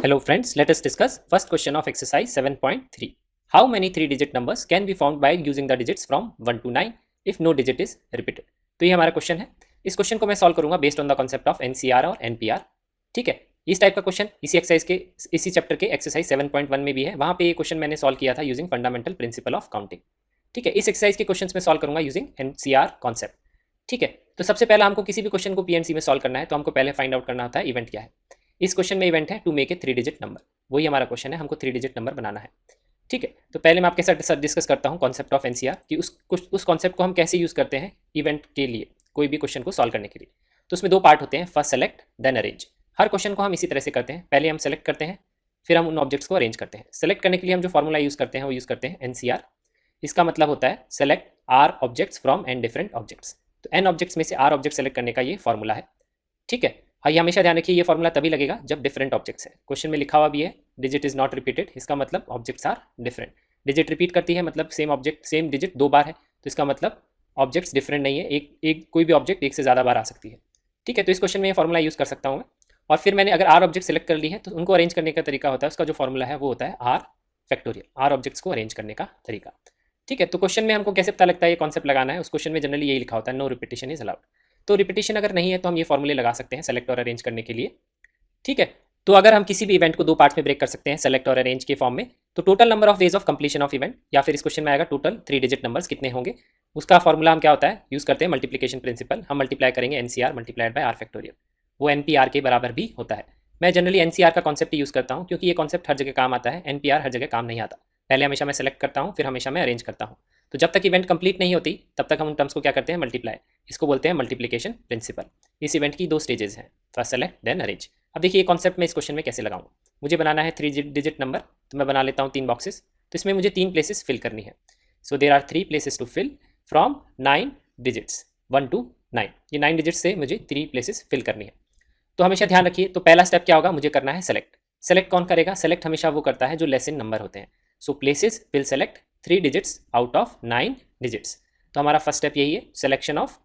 Hello friends, let us discuss first question of exercise 7.3. How many 3-digit numbers can be found by using the digits from 1 to 9 if no digit is repeated? तो ये हमारा question है। इस question को मैं solve करूंगा based on the concept of NCR और NPR. ठीक है, इस टाइप का क्वेश्चन इसी एक्सरसाइज के इसी चैप्टर के एक्सरसाइज 7.1 में भी है। वहां पे ये क्वेश्चन मैंने सॉल्व किया था using fundamental principle of counting. ठीक है, इस एक्सरसाइज के क्वेश्चन में सॉल्व करूंगा यूजिंग एनसीआर कॉन्सेप्ट। ठीक है, तो सबसे पहले हमको किसी भी क्वेश्चन को पीएनसी में सॉल्व करना है तो हमको पहले फाइंड आउट करना होता है इवेंट क्या है। इस क्वेश्चन में इवेंट है to make A 3-digit number. वही हमारा क्वेश्चन है, हमको 3-digit नंबर बनाना है। ठीक है, तो पहले मैं आपके साथ डिस्कस करता हूँ कॉन्सेप्ट ऑफ एनसीआर कि उस कॉन्सेप्ट को हम कैसे यूज़ करते हैं इवेंट के लिए, कोई भी क्वेश्चन को सॉल्व करने के लिए। तो उसमें दो पार्ट होते हैं, फर्स्ट सेलेक्ट देन अरेंज। हर क्वेश्चन को हम इसी तरह से करते हैं, पहले हम सेलेक्ट करते हैं फिर हम उन ऑब्जेक्ट्स को अरेंज करते हैं। सेलेक्ट करने के लिए हम जो फॉर्मूला यूज़ करते हैं वो यूज़ करते हैं एनसीआर। इसका मतलब होता है select are objects from N different objects. तो एन ऑब्जेक्ट्स में से आर ऑब्जेक्ट सेलेक्ट करने का ये फॉर्मूला है। ठीक है, हाँ ये हमेशा ध्यान रखिए, ये फॉर्मूला तभी लगेगा जब डिफरेंट ऑब्जेक्ट्स है। क्वेश्चन में लिखा हुआ भी है डिजिट इज नॉट रिपीटेड, इसका मतलब objects are different. Digit repeat करती है मतलब सेम ऑब्जेक्ट सेम डिजिट दो बार है, तो इसका मतलब ऑब्जेक्ट्स डिफरेंट नहीं है। एक कोई भी ऑब्जेक्ट एक से ज़्यादा बार आ सकती है। ठीक है, तो इस क्वेश्चन में ये फॉर्मूला यूज़ कर सकता हूँ मैं। और फिर मैंने अगर आर ऑब्जेक्ट सेलेक्ट कर ली है तो उनको अरेंज करने का तरीका होता है, उसका जो फॉर्मूला है वो होता है आर फैक्टोरियल, आर ऑब्जेक्ट्स को अरेंज करने का तरीका। ठीक है, तो क्वेश्चन में हमको कैसे पता लगता है ये कॉन्सेप्ट लगाना है, उस क्वेश्चन में जनरली यही लिखा होता है नो रिपीटेशन इज अलाउड। तो रिपीटेशन अगर नहीं है तो हम ये फॉर्मूले लगा सकते हैं सेलेक्ट और अरेंज करने के लिए। ठीक है, तो अगर हम किसी भी इवेंट को दो पार्ट्स में ब्रेक कर सकते हैं सेलेक्ट और अरेंज के फॉर्म में, तो total number of days of completion of event, या फिर इस क्वेश्चन में आएगा टोटल 3-digit नंबर्स कितने होंगे, उसका फॉर्मूला हम क्या होता है यूज़ करते हैं मल्टीप्लिकेशन प्रिंसिपल। हम मल्टीप्लाई करेंगे nCr multiplied by r factorial, वो एनपीआर के बराबर भी होता है। मैं जनरली एनसीआर का कॉन्सेप्ट यूज़ करता हूँ क्योंकि ये कॉन्सेप्ट हर जगह काम आता है, एनपीआर हर जगह काम नहीं आता। पहले हमेशा मैं सेलेक्ट करता हूँ फिर हमेशा मैं अरेंज करता हूँ। तो जब तक इवेंट कंप्लीट नहीं होती तब तक हम उन टर्म्स को क्या करते हैं मल्टीप्लाई, इसको बोलते हैं मल्टीप्लिकेशन प्रिंसिपल। इस इवेंट की दो स्टेजेस हैं, फर्स्ट सेलेक्ट देन अरेंज। अब देखिए ये कॉन्सेप्ट मैं इस क्वेश्चन में कैसे लगाऊंगा। मुझे बनाना है 3-digit नंबर, तो मैं बना लेता हूँ 3 बॉक्सेस। तो इसमें मुझे 3 प्लेसेस फिल करनी है। So there are 3 places to fill from 9 digits 1 to 9। ये 9 डिजिट्स से मुझे 3 प्लेसेस फिल करनी है। तो हमेशा ध्यान रखिए, तो पहला स्टेप क्या होगा, मुझे करना है सेलेक्ट। सेलेक्ट कौन करेगा, सेलेक्ट हमेशा वो करता है जो लेस इन नंबर होते हैं। So places will select 3 digits out of 9 digits. तो हमारा फर्स्ट स्टेप यही है, selection of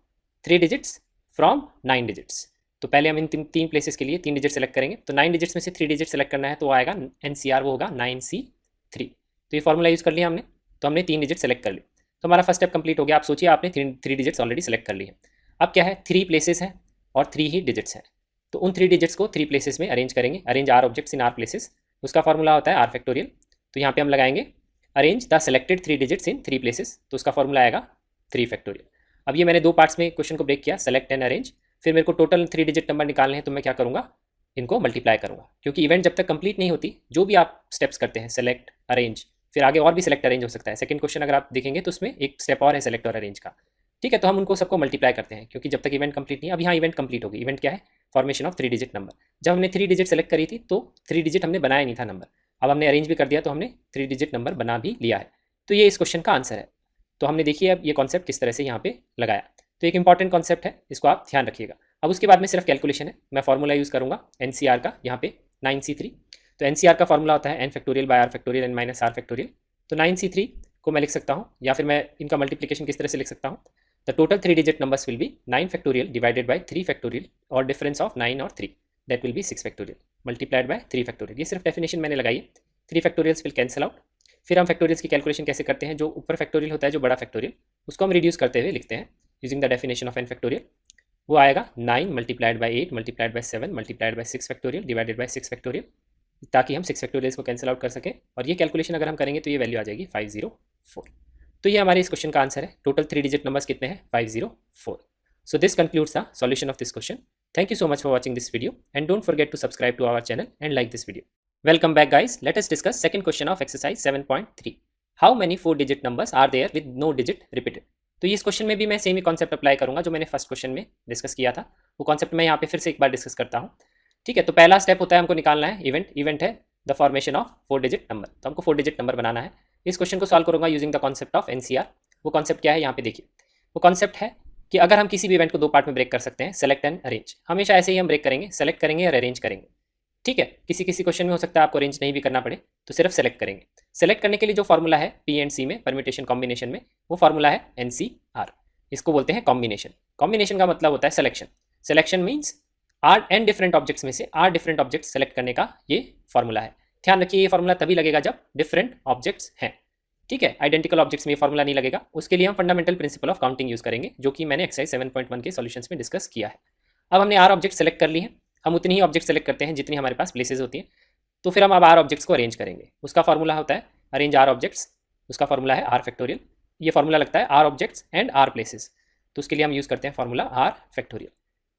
3 digits from 9 digits. तो पहले हम इन तीन प्लेसेस के लिए 3 डिजिट सेलेक्ट करेंगे। तो 9 डिजिट्स में से 3 डिजिट सेलेक्ट करना है तो वो आएगा एनसीआर, वो होगा 9C3। तो ये फॉर्मूला यूज़ कर लिया हमने, तो हमने 3 डिजिट सेलेक्ट कर ली। तो हमारा फर्स्ट स्टेप कंप्लीट हो गया। आप सोचिए आपने 3 डिजिट्स ऑलरेडी सेलेक्ट कर ली है। अब क्या है, 3 प्लेसेस हैं और 3 ही डिजिट्स हैं। तो उन 3 डिजिट्स को 3 प्लेसेस में अरेंज करेंगे। Arrange are objects in r places, उसका फॉर्मूला होता है आर फैक्टोरियल। तो यहाँ पे हम लगाएंगे arrange the selected 3 digits in 3 places, तो उसका फॉर्मूला आएगा 3 फैक्टोरियल। अब ये मैंने दो पार्ट्स में क्वेश्चन को ब्रेक किया, सेलेक्ट एंड अरेंज। फिर मेरे को टोटल 3-digit नंबर निकालने हैं, तो मैं क्या करूँगा, इनको मल्टीप्लाई करूँगा। क्योंकि इवेंट जब तक कंप्लीट नहीं होती, जो भी आप स्टेप्स करते हैं सेलेक्ट अरेंज, फिर आगे और भी सेलेक्ट अरेंज हो सकता है। सेकंड क्वेश्चन अगर आप देखेंगे तो उसमें एक स्टेप और है सेलेक्ट और अरेंज का। ठीक है, तो हम उनको सबको मल्टीप्लाई करते हैं क्योंकि जब तक इवेंट कंप्लीट नहीं है। अभी हाँ इवेंट कंप्लीट होगी। इवेंट क्या है, फॉर्मेशन ऑफ 3-digit नंबर। जब हमने 3 digit सेलेक्ट करी थी तो 3 digit हमने बनाया नहीं था नंबर, अब हमने अरेंज भी कर दिया तो हमने 3-digit नंबर बना भी लिया है। तो ये इस क्वेश्चन का आंसर है। तो हमने देखिए अब ये कॉन्सेप्ट किस तरह से यहाँ पे लगाया। तो एक इंपॉर्टेंट कॉन्सेप्ट है, इसको आप ध्यान रखिएगा। अब उसके बाद में सिर्फ कैलकुलेशन है। मैं फॉर्मूला यूज़ करूँगा एनसीआर का, यहाँ पे 9C3। तो एनसीआर का फॉर्मूला होता है N factorial by r factorial n minus are factorial. तो 9C3 को मैं लिख सकता हूँ, या फिर मैं इनका मल्टीप्लिकेशन किस तरह से लिख सकता हूँ, the total 3-digit numbers will be 9 factorial divided by 3 factorial और डिफरेंस ऑफ 9 और 3 that will B 6 factorial multiplied by 3 factorial. ये सिर्फ डेफिनेशन मैंने लगाई है। 3 फैक्टोरियल्स विल कैंसिल आउट। फिर हम फैक्टोरियल्स की कैलकुलेशन कैसे करते हैं, जो ऊपर फैक्टोरियल होता है जो बड़ा फैक्टोरियल, उसको हम रिड्यूस करते हुए लिखते हैं using the definition of n factorial. वो आएगा 9 multiplied by 8 multiplied by 7 multiplied by 6 factorial divided by 6 factorial, ताकि हम 6 फैक्टोरियल्स को कैंसिल आउट कर सकें। और ये कैलकुलेशन अगर हम करेंगे तो ये वैल्यू आ जाएगी 504। तो ये हमारे इस क्वेश्चन का आंसर है। टोटल 3-digit नंबर्स कितने हैं, 504। सो this concludes the solution of this question. Thank you so much for watching this video and don't forget to subscribe to our channel and like this video. Welcome back guys. Let us discuss second question of exercise 7.3. How many 4-digit numbers are there with no digit repeated? तो इस question में भी मैं same ही concept apply करूंगा जो मैंने first question में discuss किया था। वो कॉन्सेप्ट मैं यहाँ पे फिर से एक बार डिस्कस करता हूँ। ठीक है, तो पहला स्टेप होता है हमको निकालना है इवेंट है the formation of 4-digit number. तो हमको 4-digit नंबर बनाना है। इस क्वेश्चन को सॉल्व करूंगा using the concept of NCR. वो कॉन्सेप्ट क्या है यहाँ पे देखिए, वो कॉन्सेप्ट है कि अगर हम किसी भी इवेंट को दो पार्ट में ब्रेक कर सकते हैं, सेलेक्ट एंड अरेंज। हमेशा ऐसे ही हम ब्रेक करेंगे, सेलेक्ट करेंगे और अरेंज करेंगे। ठीक है, किसी किसी क्वेश्चन में हो सकता है आपको अरेंज नहीं भी करना पड़े, तो सिर्फ सेलेक्ट करेंगे। सेलेक्ट करने के लिए जो फॉर्मूला है पी एंड सी में परम्यूटेशन कॉम्बिनेशन में, वो फॉर्मूला है एनसीआर। इसको बोलते हैं कॉम्बिनेशन। कॉम्बिनेशन का मतलब होता है selection. Selection means r n different objects में से आर डिफरेंट ऑब्जेक्ट सेलेक्ट करने का ये फॉर्मूला है। ध्यान रखिए ये फॉर्मूला तभी लगेगा जब डिफरेंट ऑब्जेक्ट्स हैं, ठीक है। आइडेंटिकल ऑब्जेक्ट्स में ये फॉर्मूला नहीं लगेगा। उसके लिए हम fundamental principle of counting use करेंगे, जो कि मैंने एक्सरसाइज 7.1 के सॉल्यूशंस में डिस्कस किया है। अब हमने आर ऑब्जेक्ट सेलेक्ट कर ली है, हम उतनी ही ऑब्जेक्ट सेलेक्ट करते हैं जितनी हमारे पास प्लेसेस होती हैं। तो फिर हम अब आर ऑब्जेक्ट्स को अरेंज करेंगे। उसका फॉर्मूला होता है अरेंज आर ऑब्जेक्ट्स, उसका फॉर्मूला है आर फैक्टोरियल। ये फॉर्मूला लगता है R objects and R places, तो उसके लिए हम यूज करते हैं फॉर्मूला आर फैक्टोरियल,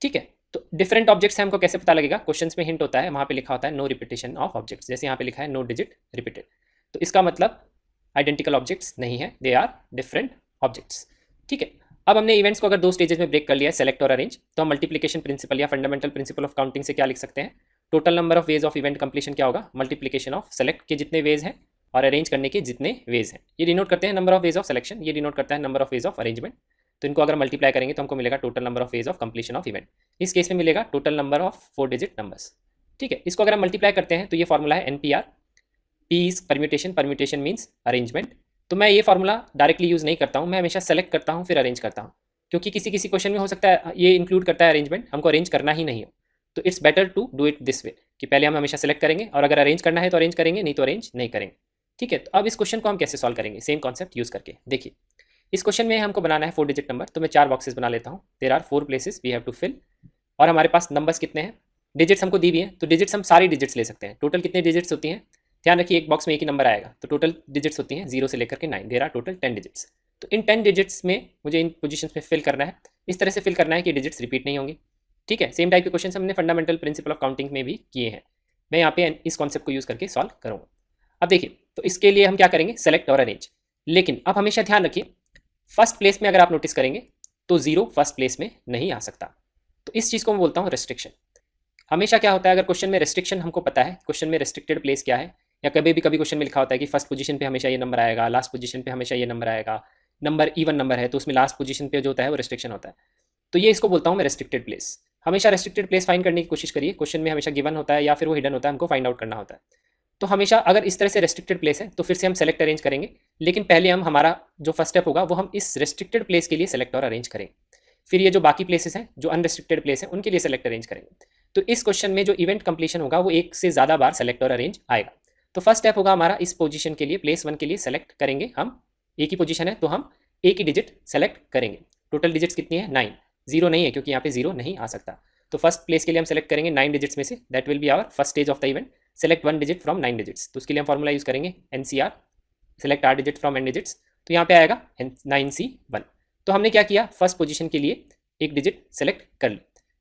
ठीक है। तो डिफरेंट ऑब्जेक्ट्स है, हमको कैसे पता लगेगा? क्वेश्चंस में हिंट होता है, वहाँ पे लिखा होता है नो रिपीटेशन ऑफ ऑब्जेक्ट्स, जैसे यहाँ पे लिखा है नो डिजिट रिपीटेड। तो इसका मतलब आइडेंटिकल ऑब्जेक्ट्स नहीं है, दे आर डिफरेंट ऑब्जेक्ट्स, ठीक है। अब हमने इवेंट्स को अगर दो स्टेजेस में ब्रेक कर लिया है, सेलेक्ट और अरेंज, तो हम मल्टीप्लिकेशन प्रिंसिपल या फंडामेंटल प्रिंसिपल ऑफ काउंटिंग से क्या लिख सकते हैं? Total number of ways of event completion क्या होगा? मल्टीप्लिकेशन ऑफ सेलेक्ट के जितने वेज हैं और अरेंज करने के जितने वेज हैं। ये डिनोट करते हैं number of ways of selection, ये डिनोट करता है number of ways of arrangement. तो इनको अगर मल्टीप्लाई करेंगे तो हमको मिलेगा total number of ways of completion of event. इस केस में मिलेगा total number of 4 digit numbers, ठीक है। इसको अगर हम मल्टीप्लाई करते हैं तो ये फॉर्मूला है NPR, P is permutation, permutation means arrangement. तो मैं ये फॉर्मूला डायरेक्टली यूज नहीं करता हूँ, मैं हमेशा सेलेक्ट करता हूँ फिर अरेंज करता हूँ, क्योंकि किसी किसी क्वेश्चन में हो सकता है ये इंक्लूड करता है अरेंजमेंट, हमको अरेंज करना ही नहीं हो। तो it's better to do it this way कि पहले हम हमेशा सेलेक्ट करेंगे और अगर अरेंज करना है तो अरेंज करेंगे, नहीं तो अरेंज नहीं करेंगे, ठीक है। तो अब इस क्वेश्चन को हम कैसे सॉल्व करेंगे? सेम कॉन्सेप्ट यूज करके देखिए। इस क्वेश्चन में हमको बनाना है 4 डिजिट नंबर, तो मैं 4 बॉक्सेस बना लेता हूँ। There are 4 places we have to fill, और हमारे पास नंबर्स कितने हैं? डिजिट्स हमको दी हुई हैं, तो डिजिट्स हम सारी डिजिट्स ले सकते हैं। टोटल कितने डिजिट्स होती हैं? ध्यान रखिए एक बॉक्स में एक ही नंबर आएगा, तो टोटल डिजिट्स होती हैं 0 से लेकर के 9। There are total 10 digits. तो इन 10 डिजिट्स में मुझे इन पोजीशंस में फिल करना है, इस तरह से फिल करना है कि डिजिट्स रिपीट नहीं होंगी, ठीक है। सेम टाइप के क्वेश्चन हमने फंडामेंटल प्रिंसिपल ऑफ काउंटिंग में भी किए हैं। मैं यहाँ पे इस कॉन्सेप्ट को यूज करके सॉल्व करूँगा। अब देखिए, तो इसके लिए हम क्या करेंगे? सेलेक्ट और अरेंज। लेकिन अब हमेशा ध्यान रखिए फर्स्ट प्लेस में अगर आप नोटिस करेंगे तो 0 फर्स्ट प्लेस में नहीं आ सकता। तो इस चीज़ को मैं बोलता हूँ रेस्ट्रिक्शन। हमेशा क्या होता है, अगर क्वेश्चन में रेस्ट्रिक्शन हमको पता है, क्वेश्चन में रेस्ट्रिक्टेड प्लेस क्या है, या कभी क्वेश्चन में लिखा होता है कि फर्स्ट पोजीशन पे हमेशा ये नंबर आएगा, लास्ट पोजीशन पे हमेशा ये नंबर आएगा, नंबर इवन नंबर है तो उसमें लास्ट पोजीशन पे जो होता है वो रेस्ट्रिक्शन होता है। तो ये इसको बोलता हूँ मैं रेस्ट्रिक्टेड प्लेस। हमेशा रेस्ट्रिक्टेड प्लेस फाइंड करने की कोशिश करिए, क्वेश्चन में हमेशा गिवन होता है या फिर वो हिडन होता है, हमको फाइंड आउट करना होता है। तो हमेशा अगर इस तरह से रेस्ट्रिक्टेड प्लेस है तो फिर से हम सेलेक्ट अरेंज करेंगे, लेकिन पहले हम हमारा जो फर्स्ट स्टेप होगा वो हम इस रेस्ट्रिक्टेड प्लेस के लिए सेलेक्ट और अरेंज करेंगे, फिर ये जो बाकी प्लेसेस हैं जो अनरेस्ट्रिक्टेड प्लेस है उनके लिए सेलेक्ट अरेंज करेंगे। तो इस क्वेश्चन में जो इवेंट कंप्लीशन होगा वो एक से ज़्यादा बार सेलेक्ट और अरेंज आएगा। तो फर्स्ट स्टेप होगा हमारा इस पोजीशन के लिए, प्लेस 1 के लिए सेलेक्ट करेंगे हम, एक ही पोजीशन है तो हम एक ही डिजिट सेलेक्ट करेंगे। टोटल डिजिट्स कितनी है? 9। 0 नहीं है क्योंकि यहाँ पे 0 नहीं आ सकता। तो फर्स्ट प्लेस के लिए हम सेलेक्ट करेंगे 9 डिजिट्स में से, that will be our first stage of the event. Select 1 digit from 9 digits, तो उसके लिए हम फॉर्मूला यूज करेंगे NCR, select R digit from N digits. तो यहाँ पे आएगा 9C1। तो हमने क्या किया, फर्स्ट पोजीशन के लिए एक डिजिट सेलेक्ट कर ली।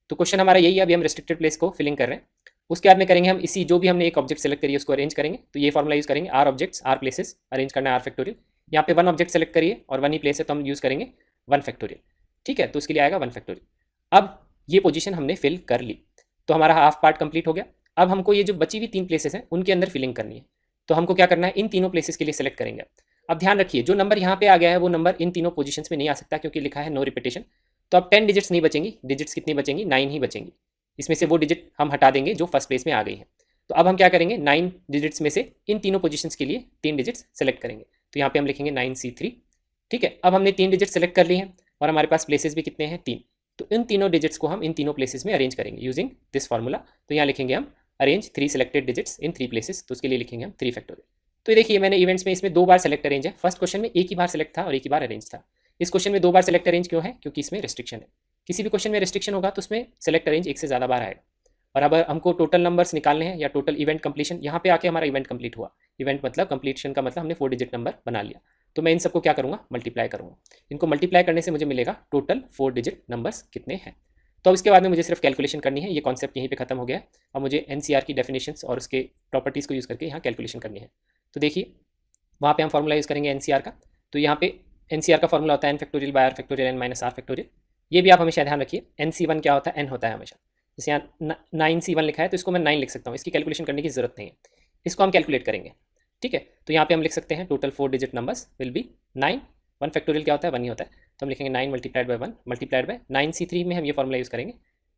तो क्वेश्चन हमारा यही है, अभी हम रेस्ट्रिक्टेड प्लेस को फिलिंग कर रहे हैं। उसके बाद में करेंगे हम इसी जो भी हमने एक ऑब्जेक्ट सेलेक्ट करी है उसको अरेंज करेंगे। तो ये फॉर्मूला यूज करेंगे R objects R places, arrange करना है R फैक्टोरियल। यहाँ पे 1 ऑब्जेक्ट सेलेक्ट करिए और 1 ही प्लेस है तो हम यूज करेंगे 1 फैक्टोरियल, ठीक है। तो उसके लिए आएगा 1 फैक्टोरियल। अब ये पोजीशन हमने फिल कर ली, तो हमारा हाफ पार्ट कंप्लीट हो गया। अब हमको ये जो बची हुई 3 प्लेसेस हैं उनके अंदर फिलिंग करनी है। तो हमको क्या करना है, इन तीनों प्लेसेस के लिए सेलेक्ट करेंगे। अब ध्यान रखिए जो नंबर यहाँ पे आ गया है वो नंबर इन तीनों पोजीशंस में नहीं आ सकता क्योंकि लिखा है नो रिपीटेशन। तो अब 10 डिजिट्स नहीं बचेंगी, डिजिट्स कितनी बचेंगी? 9 ही बचेंगी। इसमें से वो डिजिट हम हटा देंगे जो फर्स्ट प्लेस में आ गई है। तो अब हम क्या करेंगे, 9 डिजिट्स में से इन तीनों पोजीशंस के लिए 3 डिजिट्स सेलेक्ट करेंगे। तो यहाँ पे हम लिखेंगे 9C3, ठीक है। अब हमने 3 डिजिट सेलेक्ट कर लिए हैं और हमारे पास प्लेसेस भी कितने हैं? 3। तो इन तीनों डिजिट्स को हम इन तीनों प्लेसेस में अरेंज करेंगे यूजिंग दिस फॉर्मूला। तो यहाँ लिखेंगे हम arrange 3 selected digits in 3 places, तो उसके लिए लिखेंगे हम 3 फैक्टोरियल। तो ये देखिए मैंने इवेंट्स में इसमें 2 बार सेलेक्ट अरेंज है। फर्स्ट क्वेश्चन में एक ही बार सेलेक्ट था और एक ही बार अरेंज था। इस क्वेश्चन में 2 बार सेलेक्ट अरेंज क्यों है? क्योंकि इसमें रेस्ट्रिक्शन है। किसी भी क्वेश्चन में रेस्ट्रिक्शन होगा तो उसमें सेलेक्ट अरेंज एक से ज़्यादा बार आएगा। और अब हमको टोटल नंबर्स निकालने हैं या टोटल इवेंट कंप्लीशन, यहाँ पे आके हमारा इवेंट कंप्लीट हुआ। इवेंट मतलब कंप्लीशन का मतलब हमने 4 डिजिट नंबर बना लिया। तो मैं इन सबको क्या करूँगा, मल्टीप्लाई करूँगा। इनको मल्टीप्लाई करने से मुझे मिलेगा टोटल 4 डिजिट नंबर्स कितने हैं। तो अब इसके बाद में मुझे सिर्फ कैलकुलेशन करनी है। ये कॉन्सेप्ट यहीं पे खत्म हो गया है। अब मुझे NCR की डेफिनेशंस और उसके प्रॉपर्टीज़ को यूज़ करके यहाँ कैलकुलेशन करनी है। तो देखिए वहाँ पे हम फॉर्मूला यूज़ करेंगे NCR का। तो यहाँ पे NCR का फॉर्मूला होता है N factorial by R factorial N minus R factorial. ये भी आप हमेशा ध्यान रखिए। NC1 क्या होता है? N होता है हमेशा। जैसे यहाँ 9C1 लिखा है तो इसको मैं 9 लिख सकता हूँ, इसकी कैलकुलेशन करने की जरूरत नहीं है। इसको हम कैलकुलेट करेंगे, ठीक है। तो यहाँ पे हम लिख सकते हैं total 4 digit numbers will be 9। 1 factorial क्या होता है? 1 ही होता है। तो हम लिखेंगे 9 multiplied by 1 multiplied by 9C3 में हम ये फॉर्मूला यूज़ करेंगे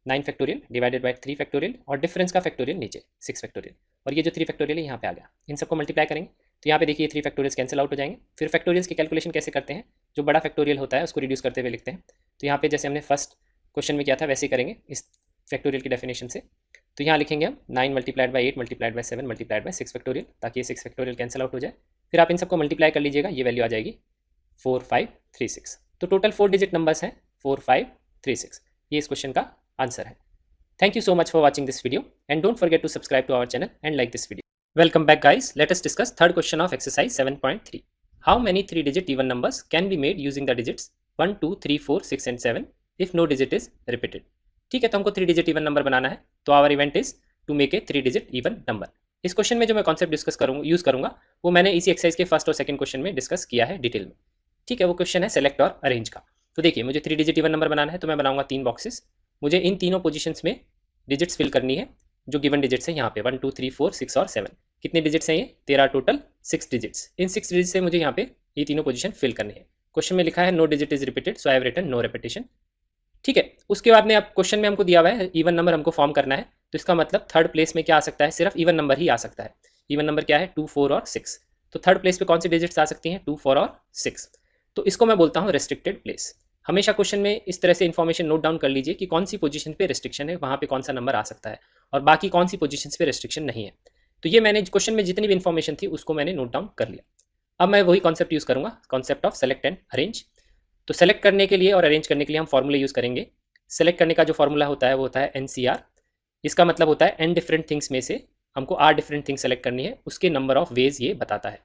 9 फैक्टोरियल डिवाइडेड बाय 3 फैक्टोरियल और डिफरेंस का फैक्टोरियल नीचे 6 फैक्टोरियल, और ये जो 3 फैक्टोरियल है यहाँ पे आ गया। इन सबको मल्टीप्लाई करेंगे तो यहाँ पे देखिए 3 फैक्टोरियल्स कैंसिल आउट हो जाएंगे। फिर फैक्टोरियल्स की कैलकुलेशन कैसे करते हैं, जो बड़ा फैक्टोरियल होता है उसको रिड्यूस करते हुए लिखते हैं। तो यहाँ पे जैसे हमने फर्स्ट क्वेश्चन में किया था वैसे ही करेंगे इस फैक्टोरियल की डेफिनेशन से। तो यहाँ लिखेंगे हम 9 multiplied by 8 multiplied by 7 multiplied by 6 factorial, ताकि ये 6 फैक्टोरियल कैंसिल आउट हो जाए। फिर आप इन सबको मल्टीप्लाई कर लीजिएगा, ये वैल्यू आ जाएगी 4536। तो टोटल 4 डिजिट नंबर्स हैं 4536। ये इस क्वेश्चन का आंसर है। Thank you so much for watching this video and don't forget to subscribe to our channel and like this video. Welcome back guys. Let us discuss third question of exercise 7.3. How many 3-digit even numbers can be made using the digits 1, 2, 3, 4, 6 and 7 if no digit is repeated? ठीक है, तो हमको 3-digit even number बनाना है। तो our event is to make a 3-digit even number. इस question में जो मैं कॉन्सेप्ट डिस्कस करूँगा यूज़ करूँगा वो मैंने इसी एक्सरसाइज के फर्स्ट और सेकंड क्वेश्चन में डिस्कस किया है डिटेल में। ठीक है, वो क्वेश्चन है सेलेक्ट और अरेंज का। तो देखिए, मुझे 3-digit even नंबर बनाना है, तो मैं बनाऊंगा 3 बॉक्सेस। मुझे इन तीनों पोजीशंस में डिजिट्स फिल करनी है जो गिवन डिजिट्स है यहाँ पे 1, 2, 3, 4, 6 और 7। कितने डिजिट्स हैं ये? 13 टोटल 6 डिजिट्स। इन 6 डिजिट से मुझे यहाँ पे ये तीनों पोजीशन फिल करनी है। क्वेश्चन में लिखा है no digit is repeated, so I have written no repetition. ठीक है, उसके बाद में अब क्वेश्चन में हमको दिया हुआ है इवन नंबर हमको फॉर्म करना है। तो इसका मतलब थर्ड प्लेस में क्या आ सकता है? सिर्फ इवन नंबर ही आ सकता है। इवन नंबर क्या है? 2, 4 और 6। तो थर्ड प्लेस पे कौन सी डिजिट्स आ सकती हैं? 2, 4 और 6। तो इसको मैं बोलता हूँ रेस्ट्रिक्टेड प्लेस। हमेशा क्वेश्चन में इस तरह से इन्फॉर्मेशन नोट डाउन कर लीजिए कि कौन सी पोजीशन पे रिस्ट्रिक्शन है, वहाँ पे कौन सा नंबर आ सकता है, और बाकी कौन सी पोजीशंस पे रिस्ट्रिक्शन नहीं है। तो ये मैंने क्वेश्चन में जितनी भी इन्फॉर्मेशन थी उसको मैंने नोट डाउन कर लिया। अब मैं वही कॉन्सेप्ट यूज़ करूँगा, concept of select and arrange. तो सेलेक्ट करने के लिए और अरेंज करने के लिए हम फॉर्मूला यूज़ करेंगे। सेलेक्ट करने का जो फॉर्मूला होता है वो होता है NCR। इसका मतलब होता है n डिफरेंट थिंग्स में से हमको r डिफरेंट थिंग्स सेलेक्ट करनी है, उसके नंबर ऑफ वेज ये बताता है।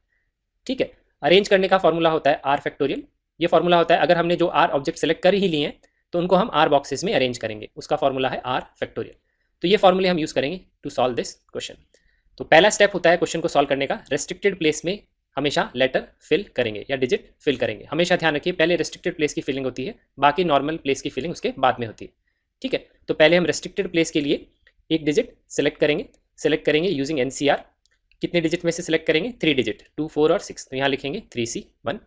ठीक है, अरेंज करने का फॉर्मूला होता है r फैक्टोरियल। ये फॉर्मूला होता है अगर हमने जो r ऑब्जेक्ट सेलेक्ट कर ही लिए हैं तो उनको हम r बॉक्सेस में अरेंज करेंगे, उसका फॉर्मूला है r फैक्टोरियल। तो ये फॉर्मूले हम यूज़ करेंगे टू सॉल्व दिस क्वेश्चन। तो पहला स्टेप होता है क्वेश्चन को सॉल्व करने का, रेस्ट्रिक्टेड प्लेस में हमेशा लेटर फिल करेंगे या डिजिट फिल करेंगे। हमेशा ध्यान रखिए पहले रेस्ट्रिक्टेड प्लेस की फिलिंग होती है, बाकी नॉर्मल प्लेस की फिलिंग उसके बाद में होती है। ठीक है, तो पहले हम रेस्ट्रिक्टेड प्लेस के लिए एक डिजिट सेलेक्ट करेंगे यूजिंग NCR। कितने डिजिट में से सिलेक्ट करेंगे? 3 डिजिट, 2, 4 और 6। तो यहाँ लिखेंगे 3C1।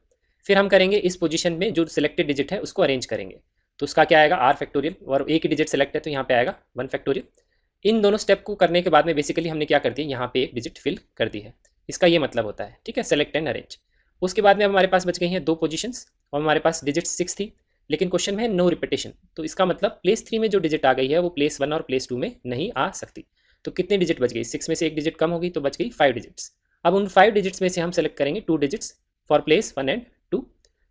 फिर हम करेंगे इस पोजीशन में जो सिलेक्टेड डिजिट है उसको अरेंज करेंगे। तो उसका क्या आएगा? r फैक्टोरियल, और एक ही डिजिट सेलेक्ट है तो यहाँ पे आएगा 1 फैक्टोरियल। इन दोनों स्टेप को करने के बाद में बेसिकली हमने क्या कर दिया, यहाँ पे एक डिजिट फिल कर दी है। इसका ये मतलब होता है। ठीक है, सेलेक्ट एंड अरेंज। उसके बाद में हमारे पास बच गई हैं 2 पोजीशंस और हमारे पास डिजिट 6 थी, लेकिन क्वेश्चन में है नो रिपीटेशन। तो इसका मतलब प्लेस 3 में जो डिजिट आ गई है वो प्लेस 1 और प्लेस 2 में नहीं आ सकती। तो कितने डिजिट बच गई? 6 में से एक डिजिट कम होगी तो बच गई 5 डिजिट्स। अब उन 5 डिजिट्स में से हम सेलेक्ट करेंगे 2 डिजिट्स फॉर प्लेस 1 एंड 2।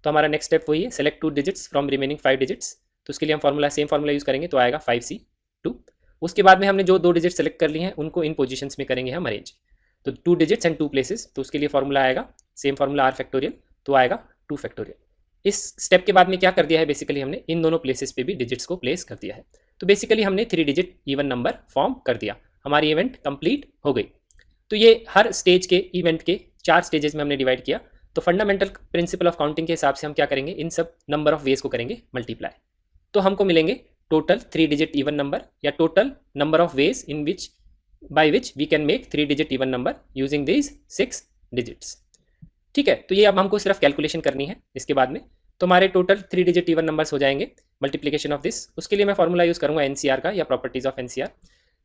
तो हमारा नेक्स्ट स्टेप वही है, select 2 digits from remaining 5 digits. तो उसके लिए हम सेम फार्मूला यूज़ करेंगे, तो आएगा 5C2। उसके बाद में हमने जो 2 डिजिट सेलेक्ट कर लिए हैं उनको इन पोजीशंस में करेंगे हम अरेंज। तो 2 डिजिट्स एंड 2 प्लेसेस, तो उसके लिए फार्मूला आएगा सेम फार्मूला r फैक्टोरियल, तो आएगा 2 फैक्टोरियल। इस स्टेप के बाद में क्या कर दिया है, बेसिकली हमने इन दोनों प्लेसेस पे भी डिजिट्स को प्लेस कर दिया है। तो बेसिकली हमने 3 डिजिट इवन नंबर फॉर्म कर दिया, हमारी इवेंट कंप्लीट हो गई। तो ये हर स्टेज के इवेंट के 4 स्टेजेस में हमने डिवाइड किया। तो फंडामेंटल प्रिंसिपल ऑफ काउंटिंग के हिसाब से हम क्या करेंगे, इन सब नंबर ऑफ वेज को करेंगे मल्टीप्लाई। तो हमको मिलेंगे टोटल 3 डिजिट इवन नंबर या total number of ways in which by which we can make 3 digit even number using this 6 digits. ठीक है, तो ये अब हमको सिर्फ कैलकुलेशन करनी है इसके बाद में। तो हमारे टोटल 3 डिजिट इवन नंबर्स हो जाएंगे मल्टीप्लिकेशन ऑफ दिस। उसके लिए मैं फॉर्मूला यूज़ करूँगा NCR का या प्रॉपर्टीज ऑफ NCR।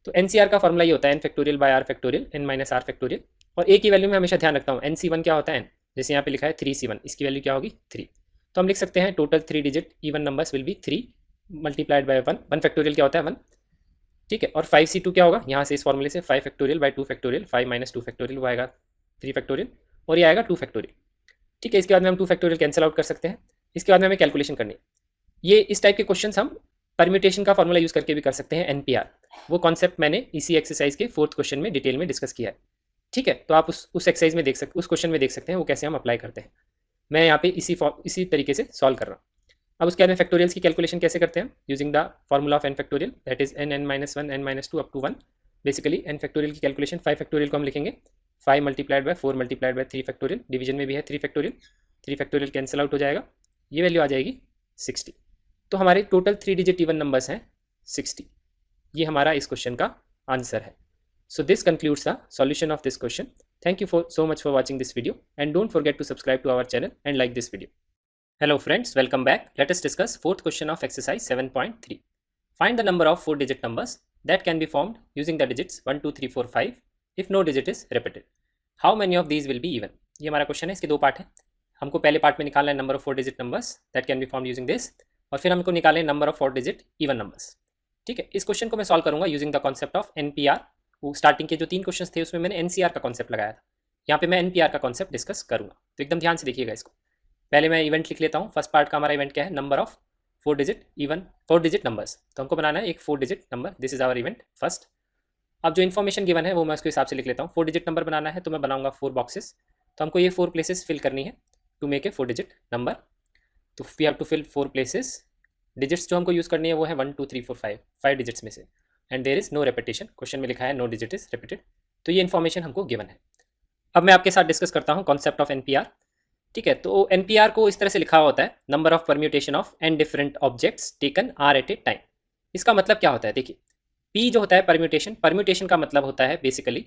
तो NCR का फॉर्मूला ये होता है n factorial by r factorial n minus r factorial. और एक ही वैल्यू में हमेशा ध्यान रखता हूँ, NC1 क्या होता है n, जैसे यहाँ पे लिखा है 3C1, इसकी वैल्यू क्या होगी 3। तो हम लिख सकते हैं total 3 digit even numbers will be 3 multiplied by 1 factorial क्या होता है 1। ठीक है, और 5C2 क्या होगा, यहाँ से इस फॉर्मूले से 5 factorial by 2 factorial, 5 minus 2 factorial वो आएगा 3 फैक्टोरियल, और ये आएगा 2 फैक्टोरियल। ठीक है, इसके बाद में हम 2 फैक्टोरियल कैंसिल आउट कर सकते हैं। इसके बाद में हमें कैलकुलेशन करनी है। ये इस टाइप के क्वेश्चन हम परम्यूटेशन का फॉर्मूला यूज़ करके भी कर सकते हैं, NPR। वो कॉन्सेप्ट मैंने इसी एक्सरसाइज के 4th क्वेश्चन में डिटेल में डिस्कस किया है। ठीक है, तो आप उस एक्सरसाइज में उस क्वेश्चन में देख सकते हैं वो कैसे हम अप्लाई करते हैं। मैं यहाँ पे इसी तरीके से सॉल्व कर रहा हूँ। अब उसके बाद में फैक्टोरियल्स की कैलकुलेशन कैसे करते हैं, using the formula of n factorial, that is n-1 n-2 up to 1। Basically n factorial की कैलकुलेशन 5 फैक्टोरियल को हम लिखेंगे 5 multiplied by 4 multiplied by 3 factorial, division में भी है 3 फैक्टोरियल, 3 फैक्टोरियल कैंसिल आउट हो जाएगा, ये वैल्यू आ जाएगी 60। तो हमारे टोटल 3 डिजिट इवन नंबर्स हैं 60। ये हमारा इस क्वेश्चन का आंसर है। So this concludes the solution of this question. Thank you so much for watching this video and don't forget to subscribe to our channel and like this video. Hello friends, welcome back. Let us discuss 4th question of exercise 7.3. Find the number of 4 digit numbers that can be formed using the digits 1, 2, 3, 4, 5 if no digit is repeated. How many of these will be even? ये हमारा question है, इसके 2 part हैं। हमको पहले part में निकालना है number of 4 digit numbers that can be found using this, और फिर हमको निकालना है number of 4 digit even numbers. ठीक है, इस क्वेश्चन को मैं सॉल्व करूंगा using the concept of NPR. वो स्टार्टिंग के जो 3 क्वेश्चन थे उसमें मैंने एनसीआर का कॉन्सेप्ट लगाया था, यहाँ पे मैं एनपीआर का कॉन्सेप्ट डिस्कस करूंगा। तो एकदम ध्यान से देखिएगा इसको। पहले मैं इवेंट लिख लेता हूँ। फर्स्ट पार्ट का हमारा इवेंट क्या है, number of 4 digit even 4 digit numbers. तो हमको बनाना है एक 4 digit number, this is our event first. अब जो इन्फॉर्मेशन गिवन है वो मैं उसके हिसाब से लिख लेता हूँ। 4 डिजिट नंबर बनाना है तो मैं बनाऊंगा 4 बॉक्सेस। तो हमको ये 4 प्लेसेस फिल करनी है to make a 4 digit number. तो we have to fill 4 places. Digits जो हमको यूज़ करनी है वो है 1 2 3 4 5 डिजिट्स में से, and there is no repetition. Question में लिखा है नो डिजिट इज रिपीटेड। तो ये इन्फॉर्मेशन हमको गिवन है। अब मैं आपके साथ डिस्कस करता हूँ कॉन्सेप्ट ऑफ एनपीआर। ठीक है, तो एनपीआर को इस तरह से लिखा हुआ होता है, number of permutation of N different objects taken R at a time. इसका मतलब क्या होता है, देखिए पी जो होता है परम्यूटेशन, परम्यूटेशन का मतलब होता है बेसिकली,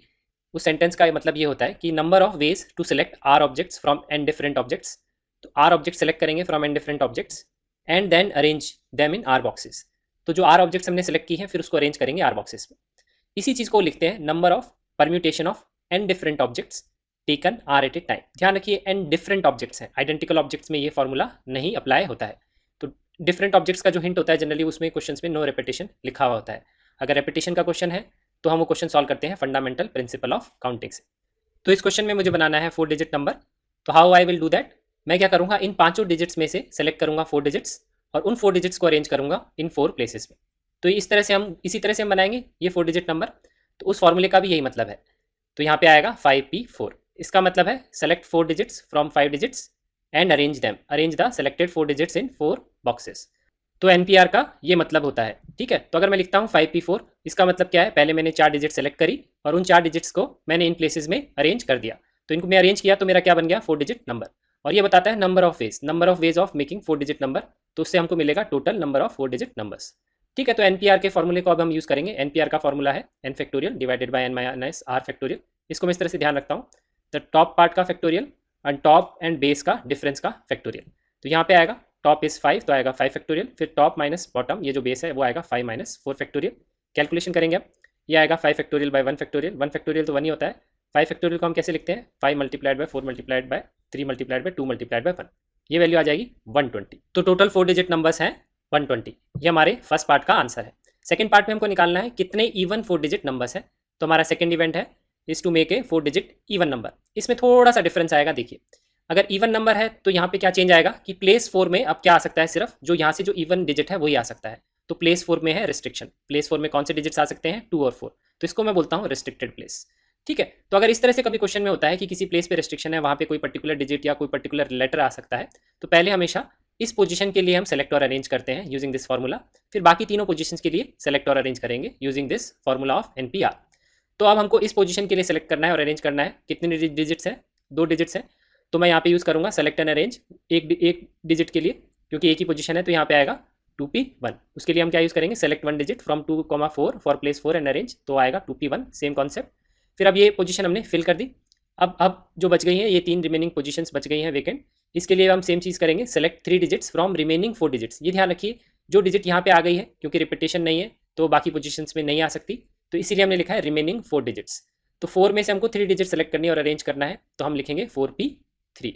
उस सेंटेंस का मतलब ये होता है कि number of ways to select are objects from N different objects. तो आर ऑब्जेक्ट सेलेक्ट करेंगे from N different objects and then arrange them in R boxes. तो जो आर ऑब्जेक्ट्स हमने सेलेक्ट की हैं फिर उसको अरेंज करेंगे आर बॉक्सेस में। इसी चीज़ को लिखते हैं number of permutation of N different objects taken R at a time. ध्यान रखिए एन डिफरेंट ऑब्जेक्ट्स हैं, आइडेंटिकल ऑब्जेक्ट्स में ये फॉर्मूला नहीं अप्लाई होता है। तो डिफरेंट ऑब्जेक्ट्स का जो हिंट होता है जनरली उसमें क्वेश्चन में नो रेपिटेशन लिखा हुआ होता है। अगर रेपिटेशन का क्वेश्चन है तो हम वो क्वेश्चन सॉल्व करते हैं फंडामेंटल प्रिंसिपल ऑफ काउंटिंग से। तो इस क्वेश्चन में मुझे बनाना है 4 डिजिट नंबर। तो how I will do that, मैं क्या करूंगा, इन 5 डिजिट्स में से सेलेक्ट करूंगा 4 डिजिट्स और उन 4 डिजिट्स को अरेंज करूंगा इन 4 प्लेसेस में। तो इसी तरह से हम बनाएंगे ये 4 डिजिट नंबर। तो उस फॉर्मूले का भी यही मतलब है। तो यहाँ पे आएगा 5p4। इसका मतलब है select 4 digits from 5 digits and arrange the selected 4 digits in 4 boxes. तो एनपीआर का ये मतलब होता है। ठीक है, तो अगर मैं लिखता हूँ 5p4, इसका मतलब क्या है, पहले मैंने 4 डिजिट सेलेक्ट करी और उन 4 डिजिट्स को मैंने इन प्लेसेस में अरेंज कर दिया। तो इनको मैं अरेंज किया तो मेरा क्या बन गया, 4 डिजिट नंबर। और ये बताता है number of ways of making 4 digit number. तो उससे हमको मिलेगा total number of 4 digit numbers. ठीक है, तो एनपीआर के फॉर्मूले को अब हम यूज़ करेंगे। एनपीआर का फॉर्मूला है n factorial divided by n minus r factorial. इसको मैं इस तरह से ध्यान रखता हूँ, द टॉप पार्ट का factorial and top and base का डिफरेंस का फैक्टोरियल। तो यहाँ पे आएगा टॉप इज 5 तो आएगा 5 फैक्टोरियल, फिर टॉप माइनस बॉटम ये जो बेस है वो आएगा 5 माइनस 4 फैक्टोरियल। कैलकुलेशन करेंगे अब, ये आएगा 5 फैक्टोरियल बाय 1 फैक्टोरियल। 1 फैक्टोरियल तो 1 ही होता है। 5 फैक्टोरियल को हम कैसे लिखते हैं, 5 multiplied by 4 multiplied by 3 multiplied by 2 multiplied by 1। ये वैल्यू आ जाएगी 120। तो टोटल 4 डिजिट नंबर्स हैं 120। ये हमारे फर्स्ट पार्ट का आंसर है। सेकंड पार्ट में हमको निकालना है कितने इवन 4 डिजिट नंबर्स हैं। तो हमारा सेकंड इवेंट है is to make a 4 digit even number. इसमें थोड़ा सा डिफरेंस आएगा। देखिए अगर इवन नंबर है तो यहाँ पे क्या चेंज आएगा कि प्लेस 4 में अब क्या आ सकता है, सिर्फ जो यहाँ से जो इवन डिजिट है वही आ सकता है। तो प्लेस 4 में है रिस्ट्रिक्शन। प्लेस 4 में कौन से डिजिट्स आ सकते हैं, 2 और 4। तो इसको मैं बोलता हूँ रिस्ट्रिक्टेड प्लेस। ठीक है, तो अगर इस तरह से कभी क्वेश्चन में होता है कि किसी प्लेस पे रिस्ट्रिक्शन है, वहाँ पे कोई पर्टिकुलर डिजिट या कोई पर्टिकुलर लेटर आ सकता है, तो पहले हमेशा इस पोजीशन के लिए हम सेलेक्ट और अरेंज करते हैं यूजिंग दिस फार्मूला। फिर बाकी तीनों पोजीशंस के लिए सेलेक्ट और अरेंज करेंगे using this formula of NPR. तो अब हमको इस पोजीशन के लिए सेलेक्ट करना है और अरेंज करना है। कितने डिजिट्स हैं, 2 डिजिट्स हैं। तो मैं यहाँ पे यूज़ करूँगा सेलेक्ट एंड अरेंज एक डिजिट के लिए, क्योंकि एक ही पोजीशन है। तो यहाँ पे आएगा 2p1। उसके लिए हम क्या यूज़ करेंगे, select 1 digit from 2,4 for place 4 and arrange. तो आएगा 2p1, सेम कॉन्सेप्ट। फिर अब ये पोजीशन हमने फिल कर दी। अब जो बच गई हैं ये 3 रिमेनिंग पोजीशंस बच गई हैं वेकेंट। इसके लिए हम सेम चीज़ करेंगे, select 3 digits from remaining 4 digits. ये ध्यान रखिए जो डिजिट यहाँ पे आ गई है क्योंकि रिपीटेशन नहीं है तो बाकी पोजीशंस में नहीं आ सकती, तो इसीलिए हमने लिखा है रिमेनिंग 4 डिजिट्स। तो 4 में से हमको 3 डिजिट सेलेक्ट करनी है और अरेंज करना है, तो हम लिखेंगे 4p3।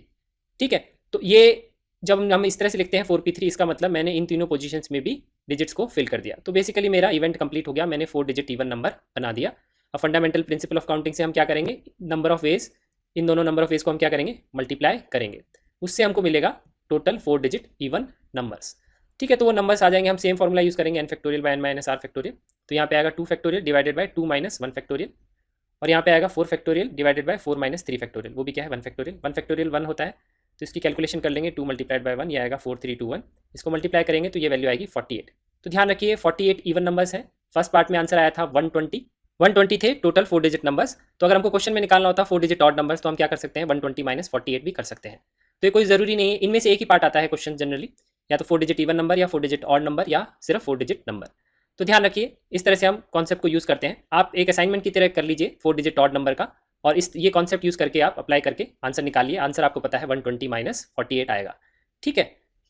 ठीक है, तो ये जब हम इस तरह से लिखते हैं 4p3, इसका मतलब मैंने इन तीनों पोजीशंस में भी डिजिट्स को फिल कर दिया। तो बेसिकली मेरा इवेंट कंप्लीट हो गया, मैंने 4 डिजिट इवन नंबर बना दिया। अब फंडामेंटल प्रिंसिपल ऑफ काउंटिंग से हम क्या करेंगे, नंबर ऑफ वेज, इन दोनों नंबर ऑफ वेज को हम क्या करेंगे, मल्टीप्लाई करेंगे। उससे हमको मिलेगा टोटल 4 डिजिट इवन नंबर्स। ठीक है, तो वो नंबर्स आ जाएंगे। हम सेम फॉर्मूला यूज़ करेंगे n factorial by n minus r factorial. तो यहाँ पे आएगा 2 factorial divided bye 2 minus 1 factorial, और यहाँ पे आएगा 4 factorial divided bye 4 minus 3 factorial. वो भी क्या है 1 फैक्टोरियल। 1 फैक्टोरियल 1 होता है, तो इसकी कैलकुलेशन कर लेंगे 2 मल्टीप्लाइड बाय 1, ये आएगा 4321। इसको मल्टीप्लाई करेंगे तो ये वैल्यू आएगी 48। तो ध्यान रखिए 48 इवन नंबर्स हैं। फर्स्ट पार्ट में आंसर आया था 120 थे टोटल 4 डिजिट नंबर्स। तो अगर हमको क्वेश्चन में निकालना होता 4 डिजिट ऑड नंबर्स, तो हम क्या कर सकते हैं, 120 माइनस 48 भी कर सकते हैं। तो ये कोई ज़रूरी नहीं है, इनमें से एक ही पार्ट आता है क्वेश्चन जनरली, या तो 4 डिजिट इवन नंबर या 4 डिजिट ऑड नंबर या सिर्फ 4 डिजिट नंबर। तो ध्यान रखिए इस तरह से हम कॉन्सेप्ट को यूज़ करते हैं। आप एक असाइनमेंट की तरह कर लीजिए 4 डिजिट ऑड नंबर का, और ये कॉन्सेप्ट यूज़ करके आप अप्लाई करके आंसर निकालिए। आंसर आपको पता है 120 माइनस 48 आएगा। ठीक है,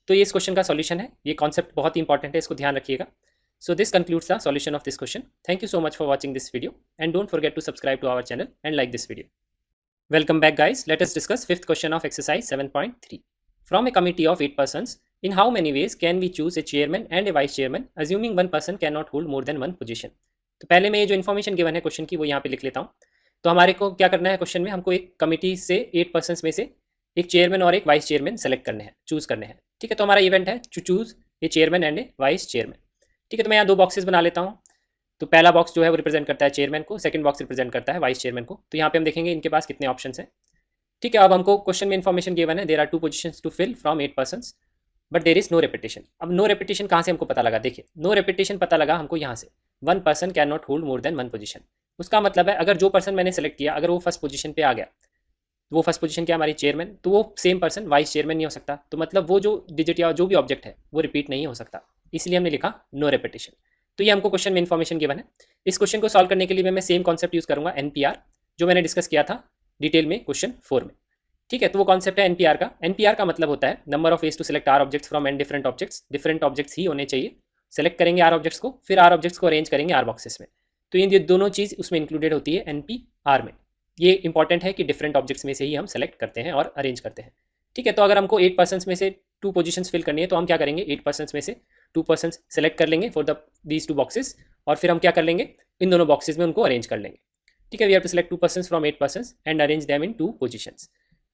तो ये इस क्वेश्चन का सॉल्यूशन है। ये कॉन्सेप्ट बहुत ही इंपॉर्टेंट है, इसको ध्यान रखिएगा। So this concludes the solution of this question. Thank you so much for watching this video, and don't forget to subscribe to our channel and like this video. Welcome back, guys. Let us discuss fifth question of exercise 7.3. From a committee of 8 persons, in how many ways can we choose a chairman and a vice chairman, assuming one person cannot hold more than one position? तो पहले मैं ये जो information given है question की वो यहाँ पे लिख लेता हूँ। तो हमारे को क्या करना है क्वेश्चन में, हमको एक कमिटी से 8 पर्सन में से एक चेयरमैन और एक वाइस चेयरमैन सेलेक्ट करने हैं, चूज करने हैं। ठीक है, तो हमारा इवेंट है to choose a chairman and a vice chairman. ठीक है, तो मैं यहाँ दो बॉक्सेस बना लेता हूँ। तो पहला बॉक्स जो है वो रिप्रेजेंट करता है चेयरमैन को, सेकंड बॉक्स रिप्रेजेंट करता है वाइस चेयरमैन को। तो यहाँ पे हम देखेंगे इनके पास कितने ऑप्शंस हैं। ठीक है, अब हमको क्वेश्चन में इन्फॉर्मेशन गिवन है, there are 2 positions to fill from 8 persons but there is no repetition. अब नो रेपिटेशन कहाँ से हमको पता लगा, देखिए नो रेपिटेशन पता लगा हमको यहाँ से, one person can not hold more than one position. उसका मतलब है अगर जो पर्सन मैंने सेलेक्ट किया अगर वो फर्स्ट पोजीशन पे आ गया, वो फर्स्ट पोजीशन क्या हमारी चेयरमैन, तो वो सेम पर्सन वाइस चेयरमैन नहीं हो सकता। तो मतलब वो जो डिजिट या जो भी ऑब्जेक्ट है वो रिपीट नहीं हो सकता, इसलिए हमने लिखा नो रेपिटेशन। तो ये हमको क्वेश्चन में इन्फॉर्मेशन गिवन है। इस क्वेश्चन को सॉल्व करने के लिए मैं सेम कॉन्सेप्ट यूज करूंगा एनपीआर, जो मैंने डिस्कस किया था डिटेल में क्वेश्चन 4 में। ठीक है, तो वो कॉन्सेप्ट है एनपीआर का। एनपीआर का मतलब होता है number of ways to select r objects from N different objects. Different objects ही होने चाहिए। सेलेक्ट करेंगे आर ऑब्जेक्ट्स को, फिर आर ऑब्जेक्ट्स को अरेंज करेंगे आर बॉक्सेस में। तो ये दोनों चीज़ उसमें इंक्लूडेड होती है एनपीआर में। ये इंपॉर्टेंट है कि डिफरेंट ऑब्जेक्ट्स में से ही हम सेलेक्ट करते हैं और अरेंज करते हैं। ठीक है, तो अगर हमको 8 पर्सन में से 2 पोजीशंस फिल करनी है तो हम क्या करेंगे, 8 पर्सन में से 2 पर्सन सेलेक्ट कर लेंगे फॉर दीज 2 बॉक्सेस, और फिर हम क्या कर लेंगे, इन दोनों बॉक्सेस में उनको अरेंज कर लेंगे। ठीक है, we have to select 2 person from 8 person and arrange them in 2 positions.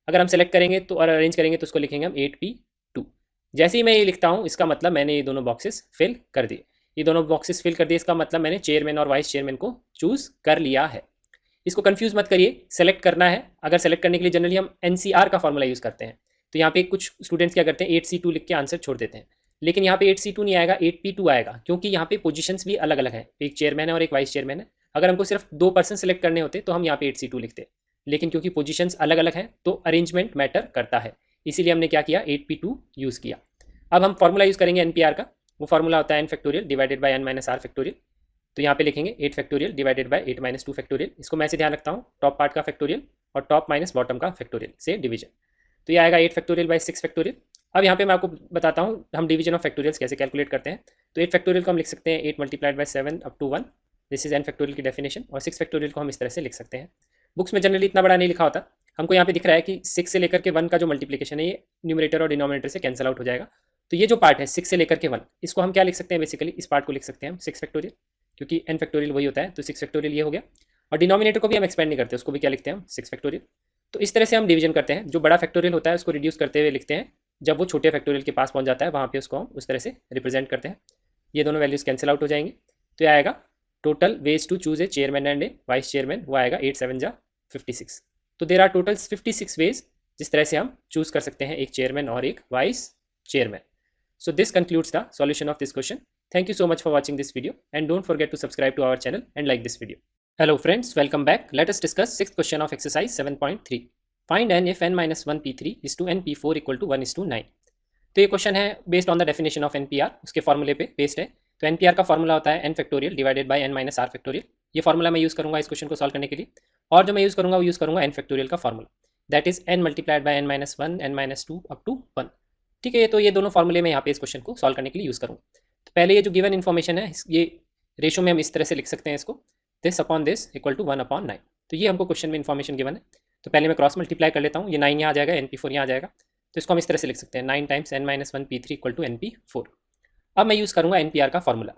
अगर हम सेलेक्ट करेंगे तो और अरेंज करेंगे तो उसको लिखेंगे हम 8p2। जैसे ही मैं ये लिखता हूँ इसका मतलब मैंने ये दोनों बॉक्सेस फिल कर दिए। ये दोनों बॉक्सेस फिल कर दिए, इसका मतलब मैंने चेयरमैन और वाइस चेयरमैन को चूज कर लिया है। इसको कंफ्यूज मत करिए, सेलेक्ट करना है। अगर सेलेक्ट करने के लिए जनरली हम एनसीआर का फॉर्मूला यूज करते हैं। तो यहाँ पे कुछ स्टूडेंट्स क्या करते हैं 8c2 लिख के आंसर छोड़ देते हैं, लेकिन यहाँ पे 8c2 नहीं आएगा, 8p2 आएगा, क्योंकि यहाँ पे पोजीशंस भी अलग अलग है। एक चेयरमैन है और एक वाइस चेयरमैन है। अगर हमको सिर्फ 2 पर्सन सेलेक्ट करने होते तो हम यहाँ पे 8c2 लिखते, लेकिन क्योंकि पोजीशंस अलग अलग हैं तो अरेंजमेंट मैटर करता है, इसीलिए हमने क्या किया 8p2 यूज़ किया। अब हम फॉर्मूला यूज़ करेंगे एनपीआर का। वो फॉर्मूला होता है N factorial divided by N minus are factorial. तो यहाँ पे लिखेंगे 8 factorial divided by 8 minus 2 factorial. इसको मैं ऐसे ध्यान रखता हूँ, टॉप पार्ट का फैक्टोरियल और टॉप माइनस बॉटम का फैक्टोरियल से डिवीजन। तो ये आएगा 8 फैक्टोरियल बाय 6 फैक्टोरियल। अब यहाँ पे मैं आपको बताता हूँ हम डिवीजन ऑफ फैक्टोरियल्स कैसे कैलकुलेट करते हैं। तो 8 फैक्टोरियल को हम लिख सकते हैं 8 multiplied by 7 up to 1, this is N factorial की डेफिनेशन। और 6 फैक्टोरियल को हम इस तरह से लिख सकते हैं। बुक्स में जनरली इतना बड़ा नहीं लिखा होता, हमको यहाँ पे दिख रहा है कि 6 से लेकर के 1 का जो मल्टीप्लिकेशन है ये न्यूमरेटर और डिनोमिनेटर से कैंसिल आउट हो जाएगा। तो ये जो पार्ट है 6 से लेकर के 1, इसको हम क्या लिख सकते हैं, बेसिकली इस पार्ट को लिख सकते हैं हम 6 फैक्टोरियल, क्योंकि एन फैक्टोरियल वही होता है। तो 6 फैक्टोरियल ये हो गया, और डिनोमिनेटर को भी हम एक्सपेंड नहीं करते, उसको भी क्या लिखते हैं हम 6 फैक्टोरियल। तो इस तरह से हम डिवीजन करते हैं। जो बड़ा फैक्टोरियल होता है उसको रिड्यूस करते हुए लिखते हैं, जब वो छोटे फैक्टोरियल के पास पहुंच जाता है वहाँ पे उसको हम उस तरह से रिप्रेजेंट करते हैं। ये दोनों वैल्यूज कैंसिल आउट हो जाएंगे। तो ये आएगा total ways to choose a chairman and a vice chairman, वो आएगा 8 7 जा 56। तो देर आर टोटल 56 वेज जिस तरह से हम चूज कर सकते हैं एक चेयरमैन और एक vice chairman. So this concludes the solution of this question. Thank you so much for watching this video, and don't forget to subscribe to our channel and like this video. Hello friends, welcome back. Let us discuss sixth question of exercise 7.3. Find n if n minus 1 p3 is to n p4 equal to 1 is to 9. तो ये question है based on the definition of NPR, उसके फॉर्मूले पे based है। तो NPR का formula होता है N factorial divided by N minus are factorial. ये फॉर्मूला मैं यूज़ करूँगा इस क्वेश्चन को सॉल्व करने के लिए, और जो मैं यूज़ करूँगा वो यूज़ करूँगा एन फैक्टोरियल का formula, that is N multiplied by N minus 1 N minus 2 up to 1। ठीक है, तो ये दोनों फॉर्मूले में यहाँ पे इस क्वेश्चन को सॉल्व करने के लिए यूज़ करूँगा। तो पहले ये जो गिवन इन्फॉर्मेशन है ये रेशो में हम इस तरह से लिख सकते हैं इसको, this upon this equal to 1 upon 9। तो ये हमको क्वेश्चन में इन्फॉर्मेशन गिवन है। तो पहले मैं क्रॉस मल्टीप्लाई कर लेता हूँ, ये 9 यहाँ आ जाएगा, NP4 यहाँ आ जाएगा। तो इसको हम इस तरह से लिख सकते हैं 9 times n minus 1 p3 equal to NP4। अब मैं यूज़ करूँगा NPR का फॉर्मूला।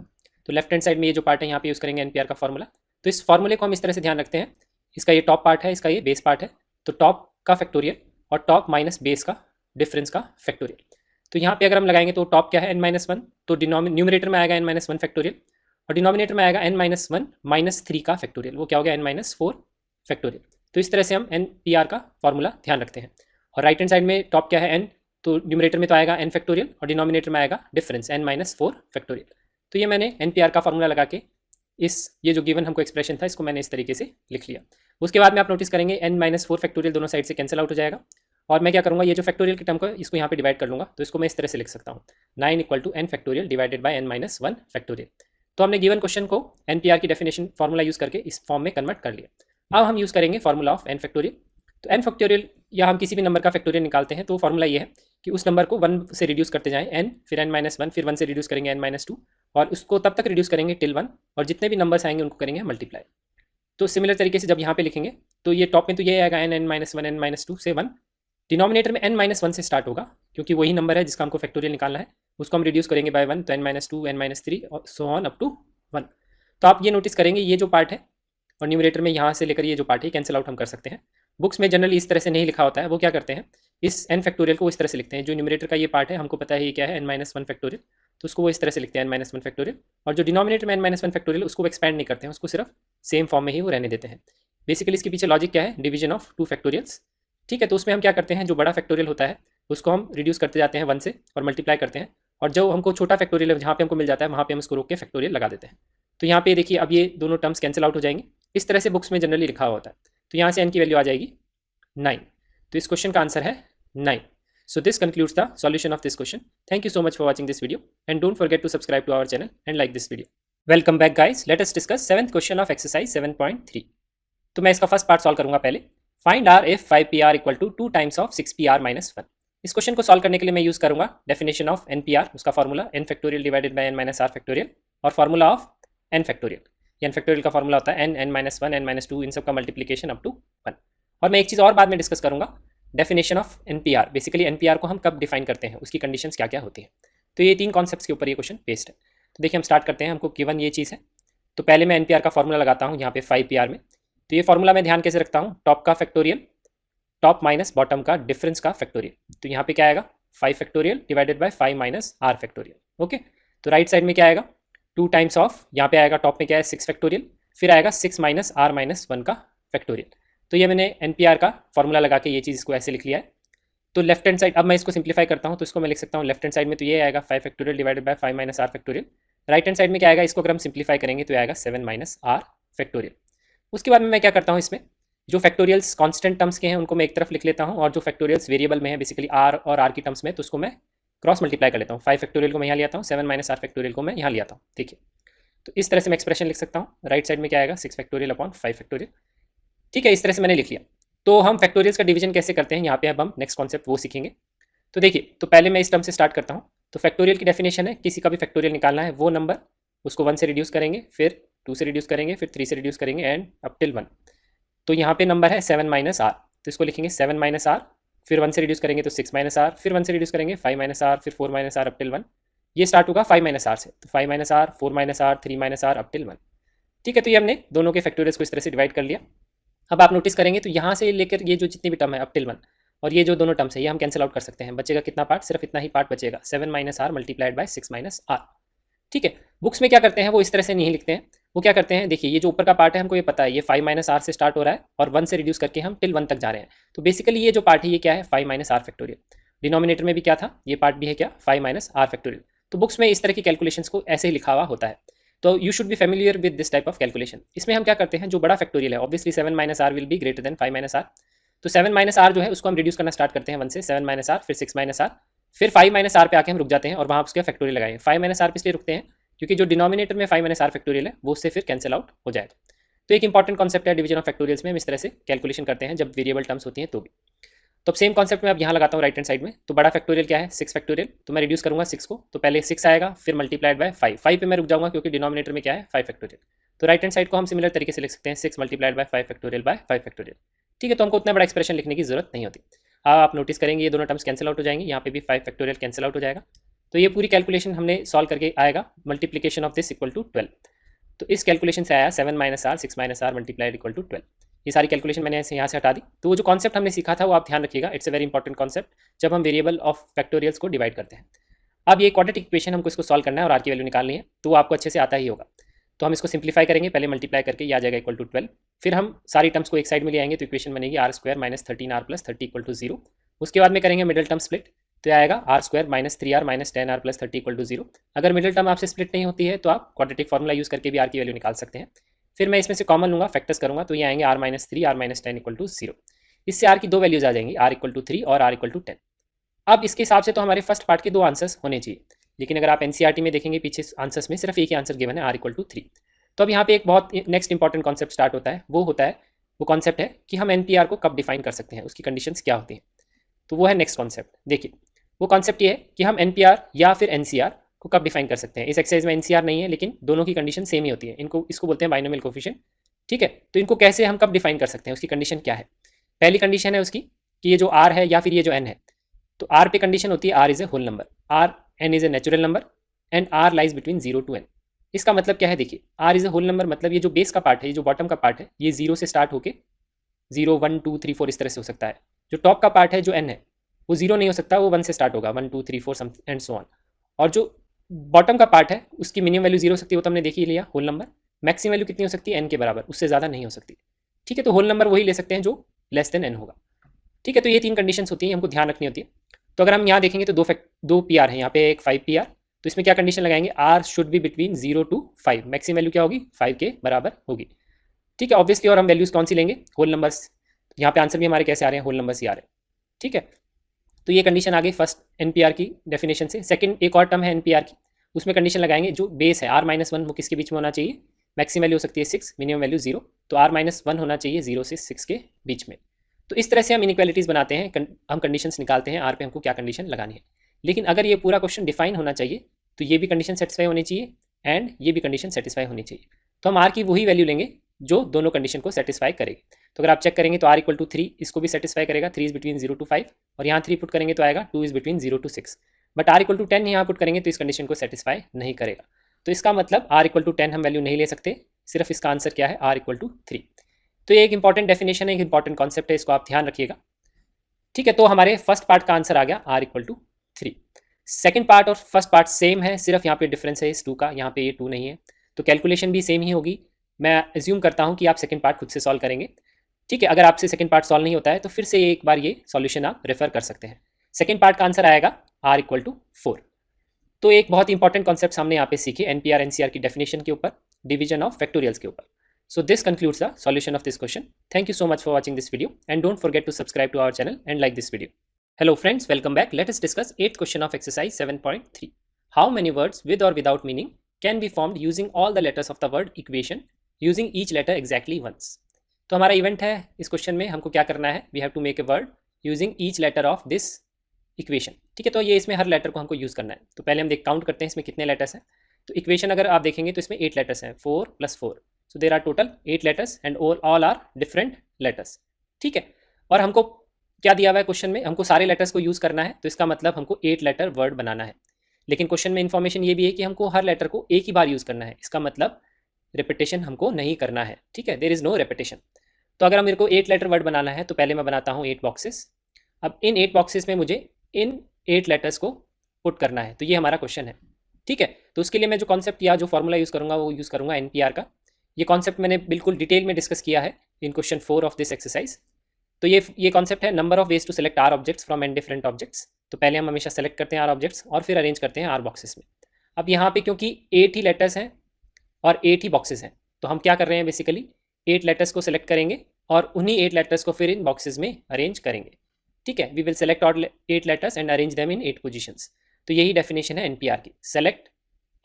तो लेफ्ट हैंड साइड में ये जो पार्ट है यहाँ पे यूज़ करेंगे NPR का फॉर्मूला। तो इस फॉर्मूले को हम इस तरह से ध्यान रखते हैं, इसका ये टॉप पार्ट है, इसका ये बेस पार्ट है। तो टॉप का फैक्टोरियल और टॉप माइनस बेस का डिफरेंस का फैक्टोरियल। तो यहाँ पे अगर हम लगाएंगे तो टॉप क्या है n-1, तो न्यूमरेटर में आएगा n-1 फैक्टोरियल, और डिनोमिनेटर में आएगा n-1 माइनस 3 का फैक्टोरियल, वो क्या हो गया n-4 फैक्टोरियल। तो इस तरह से हम NPR का फॉर्मूला ध्यान रखते हैं। और राइट हैंड साइड में टॉप क्या है n, तो न्यूमरेटर में तो आएगा n फैक्टोरियल और डिनोमिनेटर में आएगा डिफरेंस n-4 फैक्टोरियल। तो ये मैंने NPR का फॉर्मूला लगा के ये जो गिवन हमको एक्सप्रेशन था इसको मैंने इस तरीके से लिख लिया। उसके बाद में आप नोटिस करेंगे n-4 फैक्टोरियल दोनों साइड से कैंसिल आउट हो जाएगा, और मैं क्या करूँगा ये जो फैक्टोरियल की टर्म को इसको यहाँ पे डिवाइड कर लूँगा। तो इसको मैं इस तरह से लिख सकता हूँ 9 equal to n factorial divided by n-1 factorial. तो हमने गिवन क्वेश्चन को NPR की डेफिनेशन फॉर्मूला यूज़ करके इस फॉर्म में कन्वर्ट कर लिया। अब हम यूज़ करेंगे फॉर्मूला ऑफ n फैक्टोरियल। तो n फैक्टोरियल या हम किसी भी नंबर का फैक्टोरियल निकालते हैं तो फॉर्मूला ये है कि उस नंबर को 1 से रिड्यूस करते जाएं n, फिर n-1, फिर 1 से रिड्यूस करेंगे n-2, और उसको तब तक रिड्यूस करेंगे टिल 1, और जितने भी नंबर्स आएंगे उनको करेंगे मल्टीप्लाई। तो सिमिलर तरीके से जब यहाँ पे लिखेंगे तो ये टॉप में तो ये आएगा n-1 n-2 से 1, डिनोमिनेटर में n-1 से स्टार्ट होगा क्योंकि वही नंबर है जिसका हमको फैक्टोरियल निकालना है, उसको हम रिड्यूस करेंगे बाय 1 तो n-2 n-3 और सो ऑन अप टू 1। तो आप ये नोटिस करेंगे ये जो पार्ट है और न्यूमरेटर में यहाँ से लेकर ये जो पार्ट है कैंसिल आउट हम कर सकते हैं। बुक्स में जनरली इस तरह से नहीं लिखा होता है, वो क्या करते हैं इस n फैक्टोरियल को इस तरह से लिखते हैं, जो न्यूमरेटर का ये पार्ट है हमको पता है ये क्या है n-1 फैक्टोरियल, तो उसको वो इस तरह से लिखते हैं n-1 फैक्टोरियल, और जो डिनोमिनेटर में n-1 फैक्टोरियल उसको एक्सपैंड नहीं करते हैं, उसको सिर्फ सेम फॉर्म में ही वो रहने देते हैं। बेसिकली इसके पीछे लॉजिक क्या है, डिवीजन ऑफ 2 फैक्टोरियल्स। ठीक है, तो उसमें हम क्या करते हैं जो बड़ा फैक्टोरियल होता है उसको हम रिड्यूस करते जाते हैं 1 से और मल्टीप्लाई करते हैं, और जो हमको छोटा फैक्टोरियल है जहाँ पे हमको मिल जाता है वहाँ पे हम इसको रोक के फैक्टोरियल लगा देते हैं। तो यहाँ पे देखिए अब ये दोनों टर्म्स कैंसिल आउट हो जाएंगे, इस तरह से बुक्स में जनरली लिखा हुआ होता है। तो यहाँ से n की वैल्यू आ जाएगी 9, तो इस क्वेश्चन का आंसर है 9। So this concludes the solution of this question. Thank you so much for watching this video and don't forget to subscribe to our channel and like this video. Welcome back guys. Let us discuss 7th question of exercise 7.3. तो मैं इसका first part solve करूंगा पहले। Find r if 5pr equal to 2 times of 6pr minus 1. इस question को solve करने के लिए मैं यूज करूंगा डेफिनेशन ऑफ npr, उसका formula n factorial divided by n minus are factorial, और formula of n factorial. n factorial का फॉर्मूला होता है n n-1 n-2 इन सब का मल्टीप्लीकेशन अप टू 1। और मैं एक चीज़ और बाद में डिस्कस करूंगा, definition of NPR. Basically NPR को हम कब डिफाइन करते हैं, उसकी कंडीशंस क्या क्या होती है। तो ये 3 कॉन्सेप्ट्स के ऊपर ये क्वेश्चन बेस्ड है। तो देखिए हम स्टार्ट करते हैं, हमको गिवन ये चीज़ है, तो पहले मैं एनपीआर का फॉर्मूला लगाता हूँ यहाँ पे 5pr में। तो ये फॉर्मूला मैं ध्यान कैसे रखता हूँ, टॉप का फैक्टोरियल, टॉप माइनस बॉटम का डिफरेंस का फैक्टोरियल। तो यहाँ पे क्या आएगा 5 factorial divided by 5 minus are factorial. Okay, तो राइट साइड में क्या आएगा 2 टाइम्स ऑफ, यहाँ पे आएगा टॉप में क्या है 6 फैक्टोरियल, फिर आएगा 6 माइनस आर माइनस 1 का फैक्टोरियल। तो ये मैंने एनपीआर का फॉर्मूला लगा के ये चीज़ इसको ऐसे लिख लिया है। तो लेफ्ट हैंड साइड अब मैं इसको सिंप्लीफाई करता हूँ, तो इसको मैं लिख सकता हूँ लेफ्ट हैंड साइड में तो ये आएगा 5 factorial divided by 5 minus are factorial. Right hand side में क्या आएगा, इसको अगर हम सिंप्लीफाई करेंगे तो आएगा 7 माइनस आर फैक्टोरियल। उसके बाद में मैं क्या करता हूँ, इसमें जो फैक्टोरियल्स कांस्टेंट टर्म्स के हैं उनको मैं एक तरफ लिख लेता हूँ, और जो फैक्टोरियल्स वेरिएबल में है बेसिकली आर और आर की टर्म्स में, तो उसको मैं क्रॉस मल्टीप्लाई कर लेता हूँ। 5 फैक्टोरियल को मैं यहाँ लिया हूँ, 7 माइनस आर फैक्टोरियल को मैं यहाँ लिया हूँ। ठीक है, तो इस तरह से मैं एक्सप्रेशन लिख सकता हूँ। राइट साइड में क्या आएगा 6 फैक्टोरियल अपॉन 5 फैक्टोरियल। ठीक है, इस तरह से मैंने लिख लिया। तो हम फैक्टोरियल्स का डिवीजन कैसे करते हैं यहाँ पे अब हम नेक्स्ट कॉन्सेप्ट वो सीखेंगे। तो देखिए, तो पहले मैं इस टर्म से स्टार्ट करता हूँ। तो फैक्टोरियल की डेफिनेशन है, किसी का भी फैक्टोरियल निकालना है वो नंबर उसको 1 से रिड्यूस करेंगे, फिर 2 से रिड्यूस करेंगे, फिर 3 से रिड्यूस करेंगे एंड अप टिल 1। तो यहाँ पे नंबर है 7 माइनस आर, तो इसको लिखेंगे 7 माइनस आर, फिर 1 से रिड्यूस करेंगे तो 6 माइनस आर, फिर 1 से रिड्यूस करेंगे 5 माइनस आर, फिर 4 माइनस आर अप टिल 1। ये स्टार्ट होगा 5 माइनस आर से, तो 5 minus R, 4 minus R, 3 minus R up till 1। ठीक है, तो ये हमने दोनों के फैक्टोरियल्स को इस तरह से डिवाइड कर लिया। अब आप नोटिस करेंगे तो यहाँ से लेकर ये जो जितनी भी टर्म है अप टिल 1 और ये जो दोनों टर्म्स है ये हम कैंसिल आउट कर सकते हैं। बचेगा कितना पार्ट, सिर्फ इतना ही पार्ट बचेगा, 7 minus R multiplied by 6 minus R. ठीक है, बुक्स में क्या करते हैं वो इस तरह से नहीं लिखते हैं, वो क्या करते हैं देखिए, ये जो ऊपर का पार्ट है हमको ये पता है ये 5 माइनस आर से स्टार्ट हो रहा है और 1 से रिड्यूस करके हम टिल 1 तक जा रहे हैं। तो बेसिकली ये जो पार्ट है ये क्या है 5 माइनस आर फैक्टोरियल। डिनोमिनेटर में भी क्या था, ये पार्ट भी है क्या 5 माइनस आर फैक्टोरियल। तो बुक्स में इस तरह की कैलकुलेशंस को ऐसे ही लिखा हुआ होता है, तो you should be familiar with this type of calculation. इसमें हम क्या करते हैं, जो बड़ा फैक्टोरियल है obviously 7 minus R will be greater than 5 minus R. तो 7 माइनस आर जो है उसको हम रिड्यूस करना स्टार्ट करते हैं 1 से, 7 माइनस आर, फिर 6 माइनस आर, फिर 5 माइनस आर पे आके हम रुक जाते हैं और वहाँ उसके फैक्टोरियल लगाएंगे। 5 माइनस आर पे इसलिए रुकते हैं क्योंकि जो डिनोमिनेटर में 5 माइनस आर फैक्टोरियल है वो उससे फिर कैंसिल आउट हो जाएगा। तो एक इंपॉर्टेंट कॉन्सेप्ट है डिवीजन ऑफ फैक्टोरियल्स में, हम इस तरह से कैलकुलेशन करते हैं जब वेरिएबल टर्म्स होती हैं तो भी। तो अब सेम कॉन्सेप्ट में अब यहाँ लगाता हूँ राइट हैंड साइड में। तो बड़ा फैक्टोरियल क्या है 6 फैक्टोरियल, तो मैं रिड्यूस करूँगा 6 को, तो पहले 6 आएगा फिर मल्टीप्लाइड बाय 5 पे मैं रुक जाऊँगा क्योंकि डिनोमिनेटर में क्या है 5 फैक्टोरियल। तो राइट हैंड साइड को हम सिमिलर तरीके से लिख सकते हैं 6 multiplied by 5 factorial by 5 factorial. ठीक है, तो हमको उतना बड़ा एक्सप्रेशन लिखने की जरूरत नहीं होती। आप नोटिस करेंगे ये दोनों टर्म्स कैंसिल आउट हो जाएंगे, यहाँ पे भी 5 फैक्टोरियल कैंसिल आउट हो जाएगा। तो ये पूरी कैलकुलेशन हमने सॉल्व करके आएगा multiplication of this equal to 12। तो इस कैलकुलेशन से आया 7 minus R 6 minus R multiplied equal to 12। ये सारी कैलकुलेशन मैंने यहाँ से हटा दी। तो वो जो कॉन्सेप्ट हमने सीखा था वो आप ध्यान रखिएगा, it's a very important concept जब हम वेरिएबल ऑफ फैक्टोरियल्स को डिवाइड करते हैं। अब ये क्वाड्रेटिक इक्वेशन हमको इसको सॉल्व करना है और आर की वैल्यू निकालनी है, तो आपको अच्छे से आता ही होगा। तो हम इसको सिंप्लीफाई करेंगे, पहले मल्टीप्लाई करके ये आ जाएगा इक्वल टू 12, फिर हम सारी टर्म्स को एक साइड में ले आएंगे तो इक्वेशन बनेगी R square minus 13r plus 30 equal to 0। उसके बाद में करेंगे मिडिल टर्म स्प्लिट, तो आएगा R square minus 3r minus 10r plus 30 equal to 0। अगर मिडिल टर्म आपसे स्प्लिट नहीं होती है तो आप क्वाड्रेटिक फॉर्मूला यूज़ करके भी आर की वैल्यू निकाल सकते हैं। फिर मैं इसमें से कॉमन लूँगा, फैक्टर्स करूँगा, तो ये आएंगे r minus 3 r minus 10 equal to 0। इससे r की दो वैल्यूज आ जाएंगी, r इक्वल टू 3 और r इक्वल टू 10। अब इसके हिसाब से तो हमारे फर्स्ट पार्ट के दो आंसर्स होने चाहिए, लेकिन अगर आप एनसीईआरटी में देखेंगे पीछे आंसर्स में सिर्फ एक ही आंसर गिवन है, r इक्वल टू 3। तो अब यहाँ पे एक बहुत नेक्स्ट इंपॉर्टेंट कॉन्सेप्ट स्टार्ट होता है, वो कॉन्सेप्ट है कि हम एनपीआर को कब डिफाइन कर सकते हैं, उसकी कंडीशंस क्या होती हैं। तो वो है नेक्स्ट कॉन्सेप्ट। देखिए, वो कॉन्सेप्ट ये है कि हम एनपीआर या फिर एनसीआर को कब डिफाइन कर सकते हैं। इस एक्सरसाइज में एनसीआर नहीं है लेकिन दोनों की कंडीशन सेम ही होती है, इसको बोलते हैं बाइनोमियल कोफिशिएंट। ठीक है, तो इनको कैसे हम कब डिफाइन कर सकते हैं, उसकी कंडीशन क्या है। पहली कंडीशन है उसकी कि ये जो आर है या फिर ये जो एन है, तो आर पे कंडीशन होती है R is a whole number, R N is a natural number and R lies between 0 to n। इसका मतलब क्या है, देखिए R is a whole number मतलब ये जो बेस का पार्ट है, ये जो बॉटम का पार्ट है, ये 0 से स्टार्ट होकर 0 1 2 3 4 इस तरह से हो सकता है। जो टॉप का पार्ट है जो n है वो 0 नहीं हो सकता, वो 1 से स्टार्ट होगा, 1 2 3 4 एंड सो ऑन। और जो बॉटम का पार्ट है उसकी मिनिमम वैल्यू 0 हो सकती है, वो तो हमने देख ही लिया होल नंबर। मैक्सिमम वैल्यू कितनी हो सकती है, n के बराबर, उससे ज़्यादा नहीं हो सकती। ठीक है, तो होल नंबर वही ले सकते हैं जो लेस देन n होगा। ठीक है, तो ये 3 कंडीशंस होती हैं, हमको ध्यान रखनी होती है। तो अगर हम यहाँ देखेंगे तो दो पी आर है, यहाँ पे एक 5 पी आर, तो इसमें क्या कंडीशन लगाएंगे, R should be between 0 to 5, maximum value क्या होगी 5 के बराबर होगी। ठीक है, ऑब्वियसली, और हम वैल्यूज कौन सी लेंगे, होल नंबर्स। यहाँ पे आंसर भी हमारे कैसे आ रहे हैं, होल नंबर्स ही आ रहे हैं। ठीक है, तो ये कंडीशन आ गई फर्स्ट एनपीआर की डेफिनेशन से। सेकंड एक और टर्म है एनपीआर की, उसमें कंडीशन लगाएंगे जो बेस है आर माइनस वन, वो किसके बीच में होना चाहिए, मैक्सिमम वैल्यू हो सकती है 6, मिनिमम वैल्यू 0, तो आर माइनस वन होना चाहिए 0 से 6 के बीच में। तो इस तरह से हम इनइक्वालिटीज़ बनाते हैं, हम कंडीशंस निकालते हैं आर पे हमको क्या कंडीशन लगानी है। लेकिन अगर ये पूरा क्वेश्चन डिफाइन होना चाहिए तो ये भी कंडीशन सेटिस्फाई होनी चाहिए एंड ये भी कंडीशन सेटिस्फाई होनी चाहिए। तो हम आर की वही वैल्यू लेंगे जो दोनों कंडीशन को सेटिस्फाई करेगी। तो अगर आप चेक करेंगे तो आर इक्वल टू 3 इसको भी सेटिस्फाई करेगा, 3 इज बिटवीन 0 to 5, और यहाँ 3 पुट करेंगे तो आएगा 2 is between 0 to 6। But R equal to 10 यहाँ पुट करेंगे तो इस कंडीशन को सेटिस्फाई नहीं करेगा। तो इसका मतलब आर इक्वल टू 10 हम वैल्यू नहीं ले सकते, सिर्फ इसका आंसर क्या है, आर इक्वल टू 3। तो ये एक इंपॉर्टेंट डेफिनेशन है, एक इंपॉर्टेंट कॉन्सेप्ट है, इसको आप ध्यान रखिएगा। ठीक है, तो हमारे फर्स्ट पार्ट का आंसर आ गया R equal to 3। Second part और फर्स्ट पार्ट सेम है, सिर्फ यहाँ पे डिफरेंस है इस 2 का, यहाँ पे ये 2 नहीं है, तो कैलकुलेशन भी सेम ही होगी। मैं एज्यूम करता हूँ कि आप सेकेंड पार्ट खुद से सॉल्व करेंगे। ठीक है, अगर आपसे सेकेंड पार्ट सॉल्व नहीं होता है तो फिर से एक बार ये सॉल्यूशन आप रेफर कर सकते हैं। सेकेंड पार्ट का आंसर आएगा आर इक्वल टू 4। तो एक बहुत इंपॉर्टेंट कॉन्सेप्ट हमने यहाँ पे सीखे एनपीआर एनसीआर की डेफिनेशन के ऊपर, डिवीजन ऑफ फैक्टोरियल्स के ऊपर। So this concludes the solution of this question. Thank you so much for watching this video and don't forget to subscribe to our channel and like this video. Hello friends, welcome back. Let us discuss 8th question of exercise 7.3. How many words with or without meaning can be formed using all the letters of the word equation using each letter exactly once? तो हमारा event है इस question में, हमको क्या करना है, we have to make a word using each letter of this equation. ठीक है, तो ये इसमें हर लेटर को हमको यूज़ करना है। तो पहले हम काउंट करते हैं इसमें कितने लेटर्स हैं। तो इक्वेशन अगर आप देखेंगे तो इसमें 8 लेटर्स हैं, 4 + 4, so there are total 8 letters and all are different letters. ठीक है, और हमको क्या दिया हुआ है क्वेश्चन में, हमको सारे लेटर्स को यूज़ करना है, तो इसका मतलब हमको 8 लेटर वर्ड बनाना है। लेकिन क्वेश्चन में इन्फॉर्मेशन ये भी है कि हमको हर लेटर को एक ही बार यूज़ करना है, इसका मतलब रिपीटेशन हमको नहीं करना है। ठीक है, देयर इज़ नो रिपीटेशन। तो अगर मेरे को 8 लेटर वर्ड बनाना है तो पहले मैं बनाता हूँ 8 बॉक्सेस। अब इन 8 बॉक्सेस में मुझे इन 8 लेटर्स को पुट करना है, तो ये हमारा क्वेश्चन है। ठीक है, तो उसके लिए मैं जो कॉन्सेप्ट या जो फॉर्मूला यूज़ करूँगा वो यूज़ करूँगा एनपीआर का। ये कॉन्सेप्ट मैंने बिल्कुल डिटेल में डिस्कस किया है in question 4 of this exercise. तो ये कॉन्सेप्ट है number of ways to select are objects from N different objects. तो पहले हम हमेशा सेलेक्ट करते हैं आर ऑब्जेक्ट्स और फिर अरेंज करते हैं आर बॉक्सेस में। अब यहाँ पे क्योंकि 8 ही लेटर्स हैं और 8 ही बॉक्सेस हैं, तो हम क्या कर रहे हैं, बेसिकली 8 लेटर्स को सेलेक्ट करेंगे और उन्हीं 8 लेटर्स को फिर इन बॉक्सेस में अरेंज करेंगे। ठीक है, we will select all 8 letters and arrange them in 8 positions. तो यही डेफिनेशन है एनपीआर की, सेलेक्ट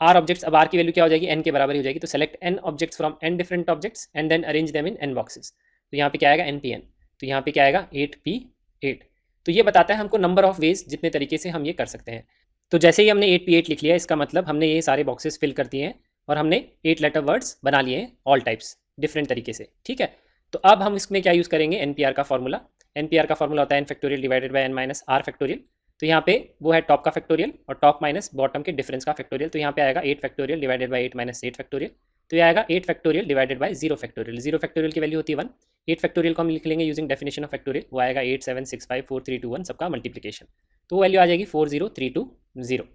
आर ऑब्जेक्ट्स। अब आर की वैल्यू क्या हो जाएगी, एन के बराबर हो जाएगी, तो select N objects from N different objects and then arrange them in N boxes. तो यहाँ पे क्या आएगा, एन पी एन, तो यहाँ पे क्या आएगा 8p8। तो ये बताता है हमको नंबर ऑफ वेज जितने तरीके से हम ये कर सकते हैं। तो जैसे ही हमने 8p8 लिख लिया, इसका मतलब हमने ये सारे बॉक्सेस फिल कर दिए हैं और हमने 8 लेटर वर्ड्स बना लिए हैं ऑल टाइप्स डिफरेंट तरीके से। ठीक है, तो अब हम इसमें क्या यूज़ करेंगे, एनपीआर का फॉर्मूला। एनपीआर का फॉर्मूला होता है N factorial divided by N minus are factorial. तो यहाँ पे वो है टॉप का फैक्टोरियल और टॉप माइनस बॉटम के डिफरेंस का फैक्टोरियल। तो यहाँ पे आएगा 8 factorial divided by 8 minus 8 factorial. तो ये आएगा 8 factorial divided by 0 factorial. 0 factorial की वैल्यू होती है 1। 8 फैक्टोरियल को हम लिख लेंगे यूजिंग डेफिनेशन ऑफ फैक्टोरियल, वो आएगा 8 7 6 5 4 3 2 1 सबका मल्टीप्लिकेशन, तो वैल्यू आ जाएगी 40320।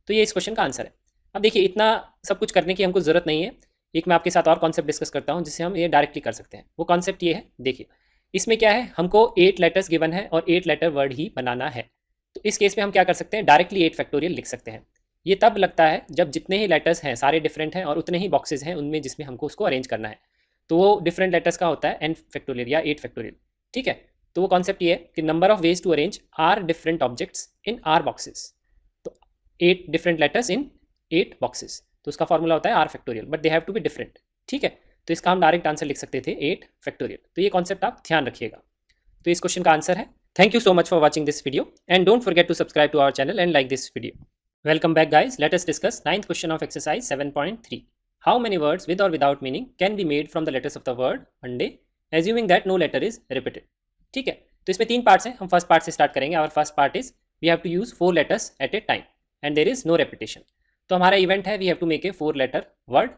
तो ये इस क्वेश्चन का आंसर है। अब देखिए इतना सब कुछ करने की हमको ज़रूरत नहीं है, एक मैं आपके साथ और कॉन्सेप्ट डिस्कस करता हूँ जिससे हम ये डायरेक्टली कर सकते हैं। वो कॉन्सेप्ट ये है, देखिए इसमें क्या है, हमको 8 लेटर्स गिवन है और 8 लेटर वर्ड ही बनाना है। तो इस केस में हम क्या कर सकते हैं, डायरेक्टली 8 फैक्टोरियल लिख सकते हैं। ये तब लगता है जब जितने ही लेटर्स हैं सारे डिफरेंट हैं और उतने ही बॉक्सेस हैं उनमें जिसमें हमको उसको अरेंज करना है। तो वो डिफरेंट लेटर्स का होता है एन फैक्टोरियल या 8 फैक्टोरियल। ठीक है, तो वो कॉन्सेप्ट ये है कि number of ways to arrange R different objects in R boxes. तो 8 डिफरेंट लेटर्स इन 8 बॉक्सेस, तो उसका फॉर्मूला होता है are factorial, but they have to be different. ठीक है, तो इसका हम डायरेक्ट आंसर लिख सकते थे 8 फैक्टोरियल। तो ये कॉन्सेप्ट आप ध्यान रखिएगा। तो इस क्वेश्चन का आंसर है। Thank you so much for watching this video and don't forget to subscribe to our channel and like this video. Welcome back guys, let us discuss 9th question of exercise 7.3. How many words with or without meaning can be made from the letters of the word Monday assuming that no letter is repeated. ठीक है, तो इसमें 3 parts हैं, हम first part से start करेंगे। और first part is we have to use 4 letters at a time and there is no repetition. तो हमारा इवेंट है we have to make a 4 letter word.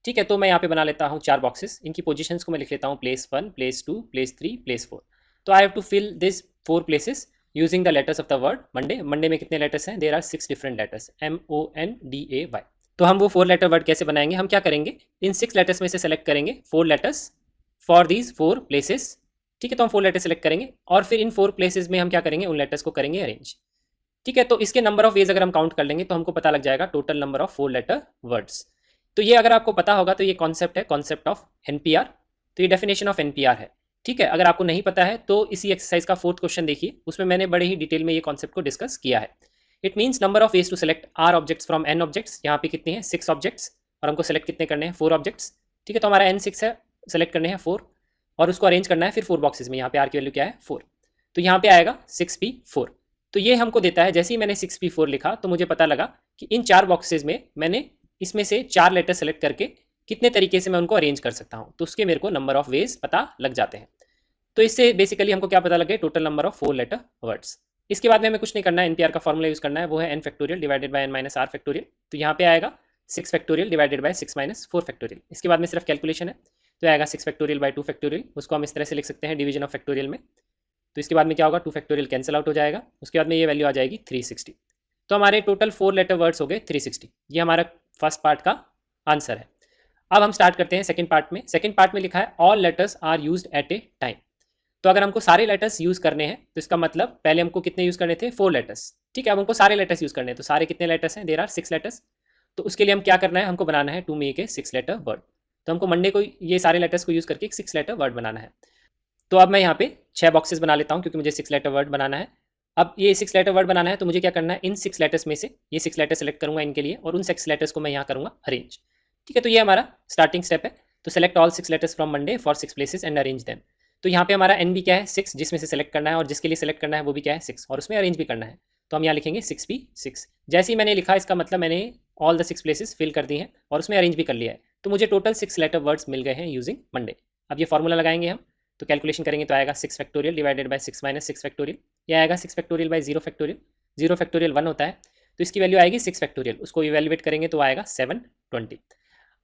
ठीक है, तो मैं यहाँ पे बना लेता हूँ 4 बॉक्सेस। इनकी पोजीशंस को मैं लिख लेता हूँ प्लेस 1, प्लेस 2, प्लेस 3, प्लेस 4। तो I have to fill this 4 places using the letters of the word Monday. Monday में कितने लेटर्स हैं? There are 6 different letters, MONDAY। तो हम वो 4 लेटर वर्ड कैसे बनाएंगे? हम क्या करेंगे, इन 6 लेटर्स में से सेलेक्ट करेंगे 4 लेटर्स फॉर दीज 4 प्लेसेस। ठीक है, तो हम 4 लेटर सेलेक्ट करेंगे और फिर इन 4 प्लेसेस में हम क्या करेंगे, उन लेटर्स को करेंगे अरेंज। ठीक है, तो इसके नंबर ऑफ वेज अगर हम काउंट कर लेंगे तो हमको पता लग जाएगा total number of 4 letter words. तो ये अगर आपको पता होगा तो ये कॉन्सेप्ट है, कॉन्सेप्ट ऑफ NPR। तो ये डेफिनेशन ऑफ NPR है। ठीक है, अगर आपको नहीं पता है तो इसी एक्सरसाइज का 4th क्वेश्चन देखिए, उसमें मैंने बड़े ही डिटेल में ये कॉन्सेप्ट को डिस्कस किया है। It means number of ways to select R objects from N objects. यहाँ पे कितने हैं? 6 ऑब्जेक्ट्स और हमको सेलेक्ट कितने करने हैं? 4 ऑब्जेक्ट्स। ठीक है, तो हमारा N 6 है, सेलेक्ट करने हैं 4 और उसको अरेंज करना है फिर 4 बॉक्सेस में। यहाँ पे R की वैल्यू क्या है? 4। तो यहाँ पे आएगा 6P4। तो ये हमको देता है, जैसे ही मैंने 6P4 लिखा तो मुझे पता लगा कि इन 4 बॉक्सेस में मैंने इसमें से 4 लेटर सेलेक्ट करके कितने तरीके से मैं उनको अरेंज कर सकता हूँ। तो उसके मेरे को नंबर ऑफ वेज पता लग जाते हैं। तो इससे बेसिकली हमको क्या पता लगे, total number of 4 letter words. इसके बाद में हमें कुछ नहीं करना है, NPR का फॉर्मूला यूज करना है, वो है n factorial divided by n minus r factorial. तो यहाँ पे आएगा 6 factorial divided bye 6 minus 4 factorial. इसके बाद में सिर्फ कैलकुलेशन है, तो आएगा 6 फैक्टोरियल बाय 2 फैक्टोरियल। उसको हम इस तरह से लिख सकते हैं डिवीजन ऑफ फैक्टोरियल में। तो इसके बाद में क्या होगा, 2 फैक्टोरियल कैंसिल आउट हो जाएगा। उसके बाद में ये वैल्यू आ जाएगी 360। तो हमारे टोटल 4 लेटर वर्ड्स हो गए 360। ये हमारा फर्स्ट पार्ट का आंसर है। अब हम स्टार्ट करते हैं सेकंड पार्ट में। सेकंड पार्ट में लिखा है all letters are used at a time. तो अगर हमको सारे लेटर्स यूज करने हैं तो इसका मतलब पहले हमको कितने यूज करने थे? 4 लेटर्स। ठीक है, अब हमको सारे लेटर्स यूज करने हैं। तो सारे कितने लेटर्स हैं? There are 6 letters. तो उसके लिए हम क्या करना है, हमको बनाना है to make a 6 letter word. तो हमको मंडे को ये सारे लेटर्स को यूज करके एक 6 लेटर वर्ड बनाना है। तो अब मैं यहाँ पे 6 बॉक्सेस बना लेता हूँ क्योंकि मुझे 6 लेटर वर्ड बनाना है। अब ये 6 लेटर वर्ड बनाना है तो मुझे क्या करना है, इन 6 लेटर्स में से ये 6 लेटर सेलेक्ट करूंगा इनके लिए और उन 6 लेटर्स को मैं यहाँ करूंगा अरेंज। ठीक है, तो ये हमारा स्टार्टिंग स्टेप है। तो select all 6 letters from Monday for 6 places and arrange them. तो यहाँ पे हमारा N भी क्या है? 6, जिसमें से सेलेक्ट करना है और जिसके लिए सेलेक्ट करना है वो भी क्या है? 6 और उसमें अरेंज भी करना है। तो हम यहाँ लिखेंगे 6P6। जैसे ही मैंने लिखा इसका मतलब मैंने ऑल द 6 प्लेसेस फिल कर दी हैं और उसमें अरेंज भी कर लिया है। तो मुझे टोटल 6 लेटर वर्ड्स मिल गए हैं यूजिंग मंडे। अब ये फॉर्मूला लगाएंगे हम, तो कैलकुलेशन करेंगे तो आएगा 6 factorial divided bye 6 minus 6 factorial. यह आएगा 6 फैक्टोरियल बाय 0 फैक्टोरियल। 0 फैक्टोरियल 1 होता है, तो इसकी वैल्यू आएगी 6 फैक्टोरियल। उसको इवेल्युएट करेंगे तो आएगा 720।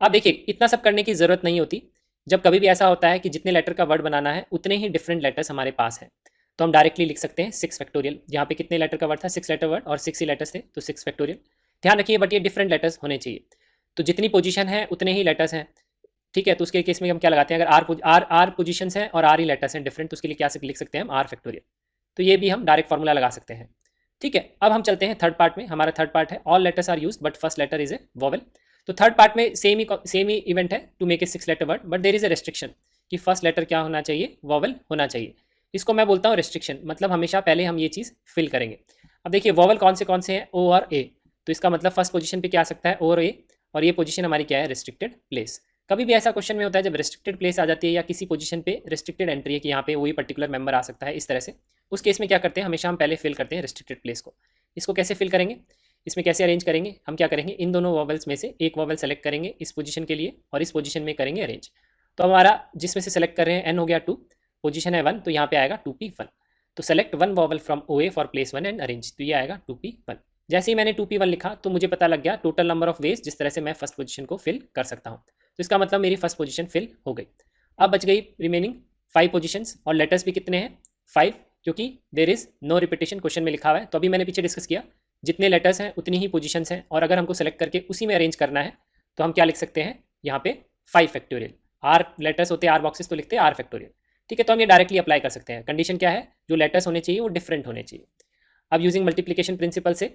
अब देखिए इतना सब करने की ज़रूरत नहीं होती। जब कभी भी ऐसा होता है कि जितने लेटर का वर्ड बनाना है उतने ही डिफरेंट लेटर्स हमारे पास हैं, तो हम डायरेक्टली लिख सकते हैं 6 फैक्टोरियल। यहाँ पे कितने लेटर का वर्ड था? 6 लेटर वर्ड और 6 ही लेटर्स थे, तो 6 फैक्टोरियल। ध्यान रखिए बट ये डिफरेंट लेटर्स होने चाहिए। तो जितनी पोजीशन है उतने ही लेटर्स हैं। ठीक है, तो उसके केस में हम क्या लगाते हैं, अगर आर पोजीशंस हैं और आर ही लेटर्स हैं डिफरेंट, तो उसके लिए क्या लिख सकते हैं हम? R factorial. तो ये भी हम डायरेक्ट फॉर्मूला लगा सकते हैं। ठीक है, अब हम चलते हैं थर्ड पार्ट में। हमारा थर्ड पार्ट है all letters are used but first letter is a vowel. तो थर्ड पार्ट में सेम ही इवेंट है to make a 6 letter word, but there is a restriction कि फर्स्ट लेटर क्या होना चाहिए? वोवेल होना चाहिए। इसको मैं बोलता हूँ रेस्ट्रिक्शन, मतलब हमेशा पहले हम ये चीज़ फिल करेंगे। अब देखिए वोवेल कौन से हैं? O और A। तो इसका मतलब फर्स्ट पोजीशन पे क्या आ सकता है? O और A, और ये पोजीशन हमारी क्या है? Restricted place. कभी भी ऐसा क्वेश्चन में होता है जब रिस्ट्रिक्टेड प्लेस आ जाती है या किसी पोजीशन पे रिस्ट्रिक्टेड एंट्री है कि यहाँ पे वही पर्टिकुलर मेंबर आ सकता है इस तरह से, उस केस में क्या करते हैं, हमेशा हम पहले फिल करते हैं रिस्ट्रिक्टेड प्लेस को। इसको कैसे फिल करेंगे, इसमें कैसे अरेंज करेंगे? हम क्या करेंगे, इन दोनों वोवेल्स में से एक वोवेल सेलेक्ट करेंगे इस पोजीशन के लिए और इस पोजीशन में करेंगे अरेंज। तो हमारा जिसमें से सेलेक्ट कर रहे हैं N हो गया 2, पोजीशन है 1, तो यहाँ पे आएगा 2P1। तो select one vowel from OA for place 1 and arrange. तो ये आएगा 2P1। जैसे ही मैंने 2P1 लिखा तो मुझे पता लग गया टोटल नंबर ऑफ वेज जिस तरह से मैं फर्स्ट पोजीशन को फिल कर सकता हूँ। तो इसका मतलब मेरी फर्स्ट पोजीशन फिल हो गई। अब बच गई रिमेनिंग 5 पोजीशंस, और लेटर्स भी कितने हैं? 5, क्योंकि there is no repetition question में लिखा हुआ है। तो अभी मैंने पीछे डिस्कस किया जितने लेटर्स हैं उतनी ही पोजीशंस हैं, और अगर हमको सेलेक्ट करके उसी में अरेंज करना है तो हम क्या लिख सकते हैं यहाँ पे 5 फैक्टोरियल। आर लेटर्स होते हैं, आर बॉक्सेस, तो लिखते हैं आर फैक्टोरियल। ठीक है, तो हम ये डायरेक्टली अप्लाई कर सकते हैं। कंडीशन क्या है? जो लेटर्स होने चाहिए वो डिफरेंट होने चाहिए। अब यूजिंग मल्टीप्लिकेशन प्रिंसिपल से,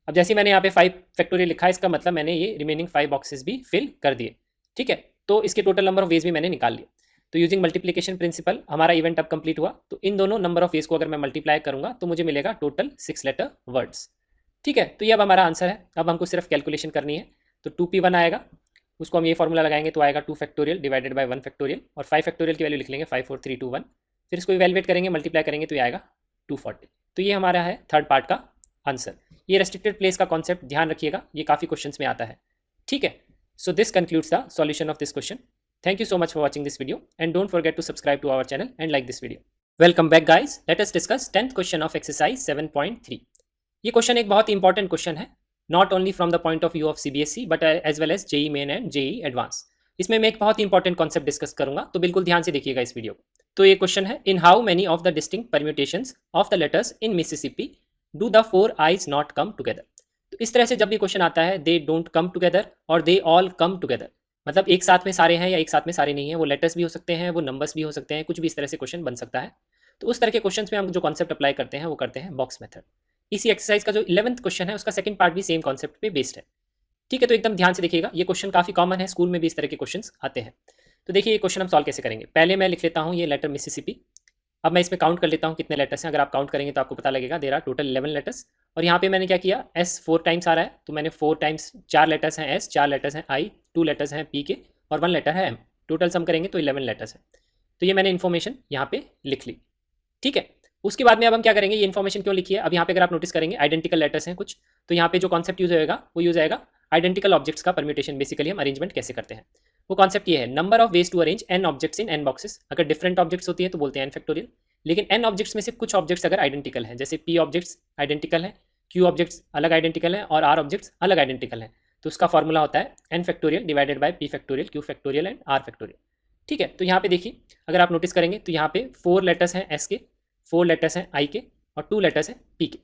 अब जैसे मैंने यहाँ पे 5 फैक्टोरियल लिखा है, इसका मतलब मैंने ये रिमेनिंग 5 बॉक्सेस भी फिल कर दिए। ठीक है, तो इसके टोटल नंबर ऑफ वेज भी मैंने निकाल लिए। तो यूजिंग मल्टीप्लिकेशन प्रिंसिपल हमारा इवेंट अब कंप्लीट हुआ। तो इन दोनों नंबर ऑफ वेज को अगर मैं मल्टीप्लाई करूंगा तो मुझे मिलेगा टोटल 6 लेटर वर्ड्स। ठीक है, तो ये अब हमारा आंसर है। अब हमको सिर्फ कैलकुलेशन करनी है। तो 2P1 आएगा, उसको हम ये फॉर्मूला लगाएंगे तो आएगा 2 फैक्टोरियल डिवाइडेड बाय 1 फैक्टोरियल, और 5 फैक्टोरियल की वैल्यू लिख लेंगे 5 4 3 2 1। फिर इसको इवैल्यूएट करेंगे, मल्टीप्लाई करेंगे तो ये आएगा 240। तो ये हमारा है थर्ड पार्ट का आंसर। ये रेस्ट्रिक्टेड प्लेस का कॉन्सेप्ट ध्यान रखिएगा, ये काफ़ी क्वेश्चंस में आता है। ठीक है, So this concludes the solution of this question. Thank you so much for watching this video and don't forget to subscribe to our channel and like this video. Welcome back guys. Let us discuss 10th question of exercise 7.3. ये question एक बहुत ही important question है, not only from the point of view of CBSE but as well as JEE Main and JEE advance. इसमें मैं एक बहुत ही इंपॉर्टेंट कॉन्सेप्ट डिस्कस करूंगा, तो बिल्कुल ध्यान से देखिएगा इस वीडियो को. तो ये क्वेश्चन है, in how many of the distinct permutations of the letters in Mississippi do the 4 eyes not come together. तो इस तरह से जब भी क्वेश्चन आता है दे डोंट कम टुगेदर और दे ऑल कम टुगेदर, मतलब एक साथ में सारे हैं या एक साथ में सारे नहीं हैं, वो लेटर्स भी हो सकते हैं, वो नंबर्स भी हो सकते हैं, कुछ भी इस तरह से क्वेश्चन बन सकता है. तो उस तरह के क्वेश्चन में हम जो कॉन्सेप्ट अप्लाई करते हैं वो करते हैं बॉक्स मेथड. इसी एक्सरसाइज का जो 11th क्वेश्चन है उसका सेकंड पार्ट भी सेम कॉन्सेप्ट पे बेस्ड है. ठीक है, तो एकदम ध्यान से देखिएगा, ये क्वेश्चन काफ़ी कॉमन है, स्कूल में भी इस तरह के क्वेश्चंस आते हैं. तो देखिए ये क्वेश्चन हम सॉल्व कैसे करेंगे. पहले मैं लिख लेता हूँ ये लेटर मिसिसिपी. अब मैं इसमें काउंट कर लेता हूँ कितने लेटर्स हैं. अगर आप काउंट करेंगे तो आपको पता लगेगा देयर आर टोटल 11 लेटर्स. और यहाँ पे मैंने क्या किया, एस 4 टाइम्स आ रहा है, तो मैंने 4 टाइम्स 4 लेटर्स हैं एस, 4 लेटर्स हैं आई, 2 लेटर्स हैं पी के और 1 लेटर है एम. टोटल सम करेंगे तो 11 लेटर्स है. तो ये मैंने इन्फॉर्मेशन यहाँ पे लिख ली. ठीक है, उसके बाद में अब हम क्या करेंगे, ये इन्फॉर्मेशन क्यों लिखी है. अब यहाँ पे अगर आप नोटिस करेंगे आइडेंटिकल लेटर्स हैं कुछ, तो यहाँ पे जो कॉन्सेप्ट यूज होगा वो यूज आएगा आइडेंटिकल ऑब्जेक्ट्स का परम्यूटेशन. बेसिकली हम अरेंजमेंट कैसे करते हैं, वो कॉन्सेप्ट ये है, number of ways to arrange n objects in N boxes. अगर डिफरेंट ऑब्जेक्ट्स होती है तो बोलते हैं एन फैक्टोरियल, लेकिन एन ऑब्जेक्ट्स में से कुछ ऑब्जेक्ट्स अगर आइडेंटिकल हैं, जैसे पी ऑब्जेक्ट्स आइडेंटिकल हैं, क्यू ऑब्जेक्ट्स अलग आइडेंटिकल हैं और आर ऑब्जेक्ट्स अलग आइडेंटिकल हैं, तो उसका फॉर्मूला होता है N factorial divided by p factorial, q factorial and r factorial. ठीक है, तो यहाँ पे देखिए अगर आप नोटिस करेंगे तो यहाँ पे 4 लेटर्स हैं एस के, 4 लेटर्स हैं आई के और 2 लेटर्स हैं पी के.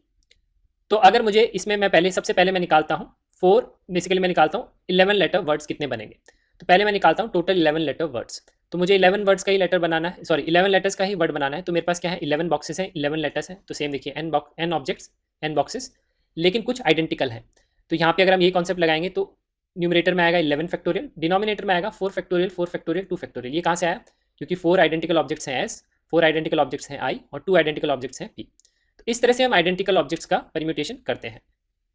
तो अगर मुझे इसमें मैं सबसे पहले मैं निकालता हूँ 4, बेसिकली मैं निकालता हूँ 11 लेटर वर्ड्स कितने बनेंगे. तो पहले मैं निकालता हूँ टोटल 11 लेटर वर्ड्स. तो मुझे 11 वर्ड्स का ही लेटर बनाना है, सॉरी 11 लेटर्स का ही वर्ड बनाना है. तो मेरे पास क्या है, 11 बॉक्सेस हैं, 11 लेटर्स हैं. तो सेम देखिए एन ऑब्जेक्ट्स एन बॉक्सेस, लेकिन कुछ आइडेंटिकल हैं. तो यहाँ पे अगर हम ये कॉन्सेप्ट लगाएंगे तो न्यूमरेटर में आएगा 11 फैक्टोरियल, डिनोमिनेटर में आएगा 4 फैक्टोरियल 4 फैक्टोरियल 2 फैक्टोरियल. ये कहाँ से आया, क्योंकि 4 आइडेंटिकल ऑब्जेक्ट्स हैं एस, 4 आइडेंटिकल ऑब्जेक्ट्स हैं आई और 2 आइडेंटिकल ऑब्जेक्ट्स हैं पी. तो इस तरह से हम आइडेंटिकल ऑब्जेक्ट्स का परम्यूटेशन करते हैं.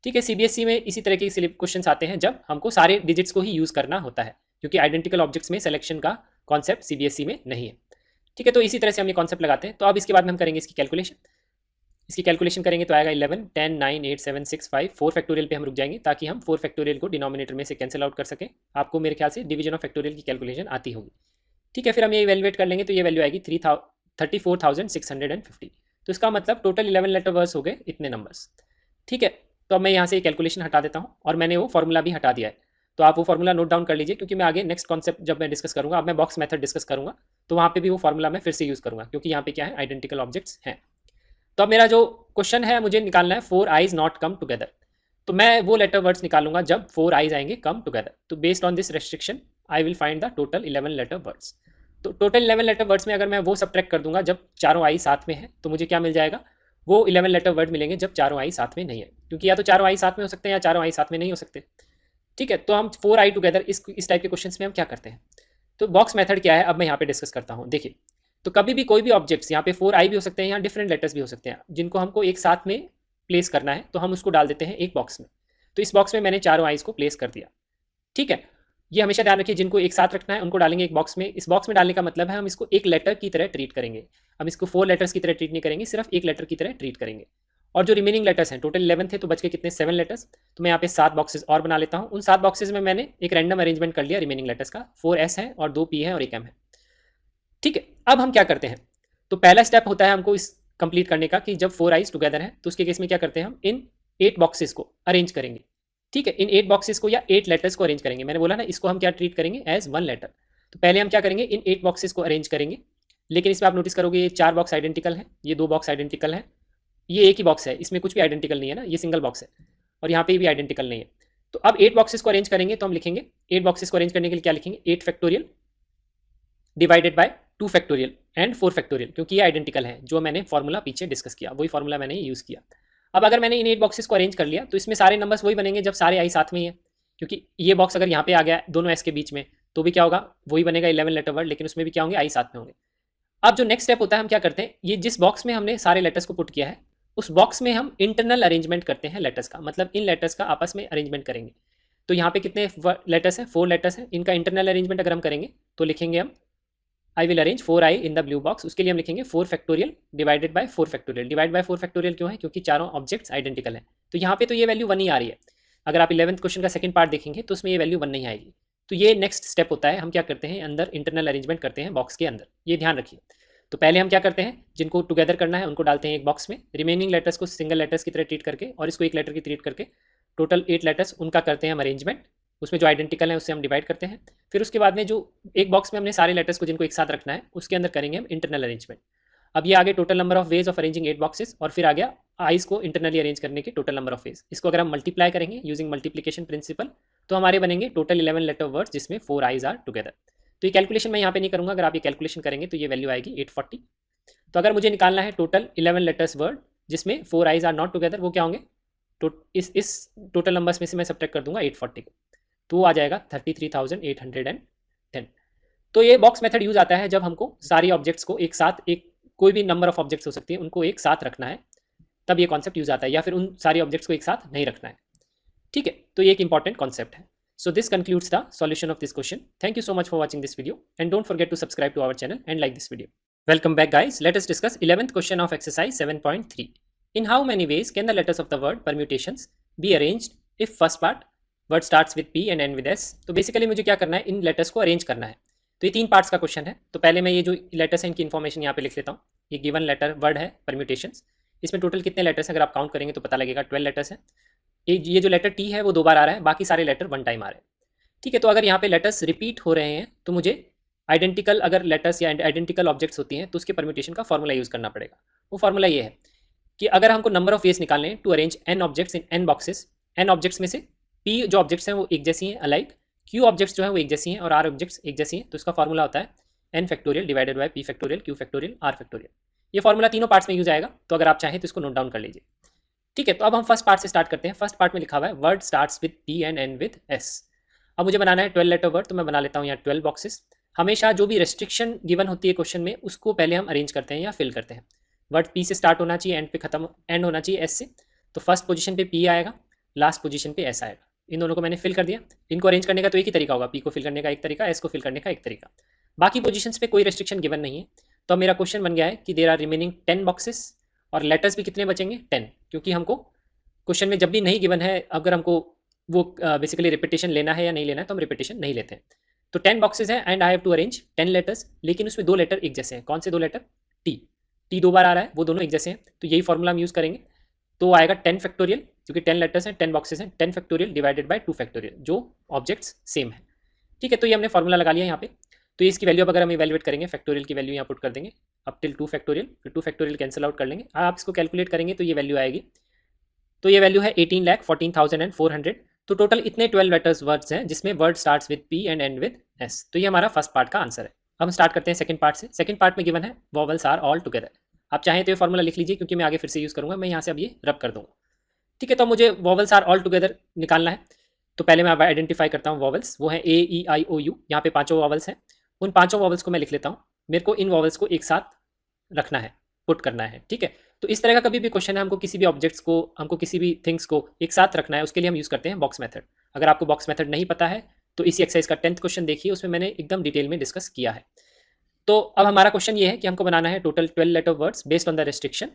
ठीक है, सीबीएसई में इसी तरह के क्वेश्चन आते हैं जब हमको सारे डिजिट्स को ही यूज़ करना होता है, क्योंकि आइडेंटिकल ऑब्जेक्ट्स में सिलेक्शन का कॉन्सेप्ट सीबीएसई में नहीं है. ठीक है, तो इसी तरह से हम ये कॉन्सेप्ट लगाते हैं. तो अब इसके बाद में हम करेंगे इसकी कैलकुलेशन. इसकी कैलकुलेशन करेंगे तो आएगा 11 10 9 8 7 6 5. 4 फैक्टोरियल पे हम रुक जाएंगे ताकि हम 4 फैक्टोरियल को डिनोमिनेटर में से कैंसिल आउट कर सकें. आपको मेरे ख्याल से डिवीजन ऑफ फैक्टोरियल की कैलकुलेशन आती होगी. ठीक है, फिर हम ये इवैल्यूएट कर लेंगे तो ये वैल्यू आएगी 34,650. तो इसका मतलब टोटल 11 लेटर वर्ड्स हो गए इतने नंबर्स. ठीक है, तो अब मैं यहाँ से कैलकुलेशन हटा देता हूँ और मैंने वो फॉर्मूला भी हटा दिया है. तो आप वो फॉर्मूला नोट डाउन कर लीजिए, क्योंकि मैं आगे नेक्स्ट कॉन्सेप्ट जब मैं डिस्कस करूँगा, अब मैं बॉक्स मेथड डिस्कस करूँगा, तो वहाँ पे भी वो फॉर्मूला मैं फिर से यूज़ करूँगा, क्योंकि यहाँ पे क्या है, आइडेंटिकल ऑब्जेक्ट्स हैं. तो अब मेरा जो क्वेश्चन है मुझे निकालना है 4 आईज नॉट कम टुगेदर. तो मैं वो लेटर वर्ड्स निकालूंगा जब 4 आईज आएंगे कम टुगेदर. तो based on this restriction I will find the total 11 letter words. तो टोटल 11 लेटर वर्ड्स में अगर मैं वो सब्ट्रैक्ट कर दूंगा जब चारों आई साथ में है, तो मुझे क्या मिल जाएगा, वो 11 लेटर वर्ड मिलेंगे जब चारों आई साथ में नहीं है, क्योंकि या तो चारों आई साथ में हो सकते हैं या चारों आई साथ में नहीं हो सकते. ठीक है, तो हम 4 आई टुगेदर इस टाइप के क्वेश्चन में हम क्या करते हैं. तो बॉक्स मेथड क्या है अब मैं यहाँ पे डिस्कस करता हूँ. देखिए, तो कभी भी कोई भी ऑब्जेक्ट्स, यहाँ पे 4 आई भी हो सकते हैं, यहाँ डिफरेंट लेटर्स भी हो सकते हैं, जिनको हमको एक साथ में प्लेस करना है, तो हम उसको डाल देते हैं एक बॉक्स में. तो इस बॉक्स में मैंने चारों आईज को प्लेस कर दिया. ठीक है, ये हमेशा ध्यान रखिए, जिनको एक साथ रखना है उनको डालेंगे एक बॉक्स में. इस बॉक्स में डालने का मतलब है हम इसको एक लेटर की तरह ट्रीट करेंगे. हम इसको 4 लेटर्स की तरह ट्रीट नहीं करेंगे, सिर्फ एक लेटर की तरह ट्रीट करेंगे. और जो रिमेनिंग लेटर्स हैं, टोटल 11 थे तो बच के कितने, 7 लेटर्स. तो मैं यहाँ पे 7 बॉक्सेस और बना लेता हूँ. उन 7 बॉक्सेस में मैंने एक रैंडम अरेंजमेंट कर लिया रिमेनिंग लेटर्स का. 4 एस है और 2 पी है और 1 एम है. ठीक है, अब हम क्या करते हैं, तो पहला स्टेप होता है हमको इस कंप्लीट करने का कि जब 4 आईज टुगेदर हैं तो उसके केस में क्या करते हैं, हम इन 8 बॉक्सेस को अरेंज करेंगे. ठीक है, इन 8 बॉक्सेस को या 8 लेटर्स को अरेंज करेंगे. मैंने बोला ना, इसको हम क्या ट्रीट करेंगे, एज 1 लेटर. तो पहले हम क्या करेंगे, इन 8 बॉक्सेस को अरेंज करेंगे. लेकिन इसमें आप नोटिस करोगे ये 4 बॉक्स आइडेंटिकल हैं, ये 2 बॉक्स आइडेंटिकल हैं, ये एक ही बॉक्स है, इसमें कुछ भी आइडेंटिकल नहीं है ना, ये सिंगल बॉक्स है, और यहाँ पे भी आइडेंटिकल नहीं है. तो अब 8 बॉक्सेस को अरेंज करेंगे तो हम लिखेंगे 8 बॉक्सेस को अरेंज करने के लिए क्या लिखेंगे, 8 factorial divided bye 2 factorial and 4 factorial, क्योंकि ये आइडेंटिकल है. जो मैंने फॉर्मूला पीछे डिस्कस किया वही फॉर्मूला मैंने यूज़ किया. अब अगर मैंने इन 8 बॉक्सेस को अरेंज कर लिया तो इसमें सारे नंबर्स वही बनेंगे जब सारे आई साथ में ही है, क्योंकि ये बॉक्स अगर यहाँ पे आ गया दोनों एस के बीच में तो भी क्या होगा, वही बनेगा 11 लेटर वर्ड, लेकिन उसमें भी क्या होंगे, आई साथ में होंगे. अब जो नेक्स्ट स्टेप होता है, हम क्या करते हैं, ये जिस बॉक्स में हमने सारे लेटर्स को पुट किया है उस बॉक्स में हम इंटरनल अरेंजमेंट करते हैं लेटर्स का, मतलब इन लेटर्स का आपस में अरेंजमेंट करेंगे. तो यहाँ पे कितने लेटर्स हैं, 4 लेटर्स हैं. इनका इंटरनल अरेंजमेंट अगर हम करेंगे तो लिखेंगे हम I will arrange 4 I in the blue box. उसके लिए हम लिखेंगे 4 factorial divided bye 4 factorial. Divide by 4 factorial क्यों है, क्योंकि चारों ऑब्जेक्ट्स आइडेंटिकल हैं. तो यहाँ पे तो ये वैल्यू 1 ही आ रही है. अगर आप 11th क्वेश्चन का सेकंड पार्ट देखेंगे तो उसमें ये वैल्यू 1 नहीं आएगी, तो ये नेक्स्ट स्टेप होता है, हम क्या करते हैं अंदर इंटरनल अरेंजमेंट करते हैं बॉक्स के अंदर, ये ध्यान रखिए। तो पहले हम क्या करते हैं, जिनको टुगेदर करना है उनको डालते हैं एक बॉक्स में, रिमेनिंग लेटर्स को सिंगल लेटर्स की तरह ट्रीट करके और इसको एक लेटर की ट्रीट करके टोटल 8 लेटर्स उनका करते हैं हम अरेंजमेंट, उसमें जो आइडेंटिकल है उससे हम डिवाइड करते हैं। फिर उसके बाद में जो एक बॉक्स में हमने सारे लेटर्स को जिनको एक साथ रखना है उसके अंदर करेंगे हम इंटरनल अरेंजमेंट। अब ये आगे total number of ways of arranging 8 boxes, और फिर आ गया आइज को इंटरनली अरेंज करने के टोटल नंबर ऑफ वेज। इसको अगर हम मल्टीप्लाई करेंगे यूजिंग मल्टीप्लिकेशन प्रिंसिपल तो हमारे बनेंगे टोटल 11 लेटर वर्ड्स जिसमें 4 आइज आर टुगेदर। तो ये कैलकुलेशन मैं यहाँ पे नहीं करूँगा, अगर आप ये कैलकुलेशन करेंगे तो ये वैल्यू आएगी 840। तो अगर मुझे निकालना है टोटल 11 लेटर्स वर्ड जिसमें 4 आइज आर नॉट टुगेदर, वो क्या होंगे, तो इस टोटल नंबर्स में से मैं सब्ट्रैक्ट कर दूंगा 840 को, तो वो आ जाएगा 33,810। तो ये बॉक्स मेथड यूज आता है जब हमको सारी ऑब्जेक्ट्स को एक साथ, एक कोई भी नंबर ऑफ ऑब्जेक्ट्स हो सकती है उनको एक साथ रखना है, तब ये कॉन्सेप्ट यूज आता है, या फिर उन सारी ऑब्जेक्ट्स को एक साथ नहीं रखना है। ठीक है, तो ये एक इंपॉर्टेंट कॉन्सेप्ट है। So this concludes the solution of this question. Thank you so much for watching this video and don't forget to subscribe to our channel and like this video. Welcome back guys, let us discuss 11th question of exercise 7.3. In how many ways can the letters of the word permutations be arranged if first part word starts with P and end with S? तो basically मुझे क्या करना है, इन letters को arrange करना है। तो ये 3 पार्ट्स का क्वेश्चन है। तो पहले मैं ये जो लेटर्स हैं इनकी इन्फॉर्मेशन यहाँ पे लिख लेता हूँ। ये गिवन लेटर वर्ड है परम्यूटेशंस, इसमें टोटल कितने लेटर्स हैं अगर आप काउंट करेंगे तो पता लगेगा 12 लेटर्स हैं। ये जो लेटर टी है वो 2 बार आ रहा है, बाकी सारे लेटर 1 टाइम आ रहे हैं। ठीक है, तो अगर यहाँ पे लेटर्स रिपीट हो रहे हैं तो मुझे आइडेंटिकल अगर लेटर्स या आइडेंटिकल ऑब्जेक्ट्स होती हैं तो उसके परम्यूटेशन का फॉर्मूला यूज़ करना पड़ेगा। वो फॉर्मूला ये है कि अगर हमको नंबर ऑफ वेज निकालने हैं to arrange n objects in N boxes, n objects में से पी जो ऑब्जेक्ट्स हैं वो एक जैसी हैं अलाइक, क्यू ऑब्जेक्ट्स जो है वो एक जैसी हैं और आर ऑब्जेक्ट्स एक जैसी हैं, तो इसका फॉर्मूला होता है N factorial divided by p factorial q factorial r factorial. ये फॉर्मूला तीनों पार्ट्स में यूज आएगा, तो अगर आप चाहें तो इसको नोट डाउन कर लीजिए। ठीक है, तो अब हम फर्स्ट पार्ट से स्टार्ट करते हैं। फर्स्ट पार्ट में लिखा हुआ है word starts with P and and with S. अब मुझे बनाना है 12 लेटर वर्ड, तो मैं बना लेता हूँ यहाँ 12 बॉक्सेस। हमेशा जो भी रेस्ट्रिक्शन गिवन होती है क्वेश्चन में उसको पहले हम अरेंज करते हैं या फिल करते हैं। वर्ड पी से स्टार्ट होना चाहिए, एंड पे खत्म, एंड होना चाहिए एस से। तो फर्स्ट पोजीशन पे पी आएगा, लास्ट पोजीशन पे एस आएगा। इन दोनों को मैंने फिल कर दिया। इनको अरेंज करने का तो एक ही तरीका होगा, पी को फिल करने का एक तरीका, एस को फिल करने का एक तरीका। बाकी पोजीशंस पे कोई रेस्ट्रिक्शन गिवन नहीं है। तो मेरा क्वेश्चन बन गया है कि देयर आर रिमेनिंग 10 बॉक्सेस, और लेटर्स भी कितने बचेंगे 10, क्योंकि हमको क्वेश्चन में जब भी नहीं गिवन है, अगर हमको वो बेसिकली रिपीटेशन लेना है या नहीं लेना है तो हम रिपीटेशन नहीं लेते हैं। तो 10 बॉक्सेस हैं and I have to arrange 10 letters, लेकिन उसमें 2 लेटर एक जैसे हैं। कौन से 2 लेटर, टी 2 बार आ रहा है, वो दोनों एक जैसे हैं, तो यही फॉर्मूला हम यूज़ करेंगे। तो आएगा 10 फैक्टोरियल, क्योंकि 10 लेटर्स हैं 10 बॉक्सेस हैं, 10 फैक्टोरियल डिवाइडेड बाय 2 फैक्टोरियल, जो ऑब्जेक्ट्स सेम है। ठीक है, तो ये हमने फॉर्मूला लगा लिया यहाँ पे। तो इसकी वैल्यू अब अगर हम इवैल्यूएट करेंगे, फैक्टोरियल की वैल्यू यहाँ पुट कर देंगे अप टिल 2 फैक्टोरियल, फिर 2 फैक्टोरियल कैंसिल आउट कर लेंगे। आप इसको कैलकुलेट करेंगे तो ये वैल्यू आएगी, तो ये वैल्यू है 18,14,400। तो टोटल इतने 12 लेटर्स वर्ड्स हैं जिसमें word starts with P and and with S. तो ये हमारा फर्स्ट पार्ट का आंसर है। अब हम स्टार्ट करते हैं सेकंड पार्ट से। सेकंड पार्ट में गिवन है वॉवल्स आर ऑल टुगेदर। आप चाहें तो ये फॉर्मूला लिख लीजिए, क्योंकि मैं आगे फिर से यूज़ करूँगा, मैं यहाँ से अब ये रब कर दूँगा। ठीक है, तो मुझे वॉवल्स आर ऑल टुगेदर निकालना है। तो पहले मैं आइडेंटिफाई करता हूँ वॉवल्स, वो है ए ई आई ओ यू। यहाँ पे 5 वॉवल्स हैं, उन 5 वॉवल्स को मैं लिख लेता हूँ। मेरे को इन वॉवल्स को एक साथ रखना है, पुट करना है। ठीक है, तो इस तरह का कभी भी क्वेश्चन है, हमको किसी भी ऑब्जेक्ट्स को, हमको किसी भी थिंग्स को एक साथ रखना है, उसके लिए हम यूज़ करते हैं बॉक्स मेथड। अगर आपको बॉक्स मेथड नहीं पता है तो इसी एक्सरसाइज का 10th क्वेश्चन देखिए, उसमें मैंने एकदम डिटेल में डिस्कस किया है। तो अब हमारा क्वेश्चन ये है कि हमको बनाना है total 12 letter words based on the restriction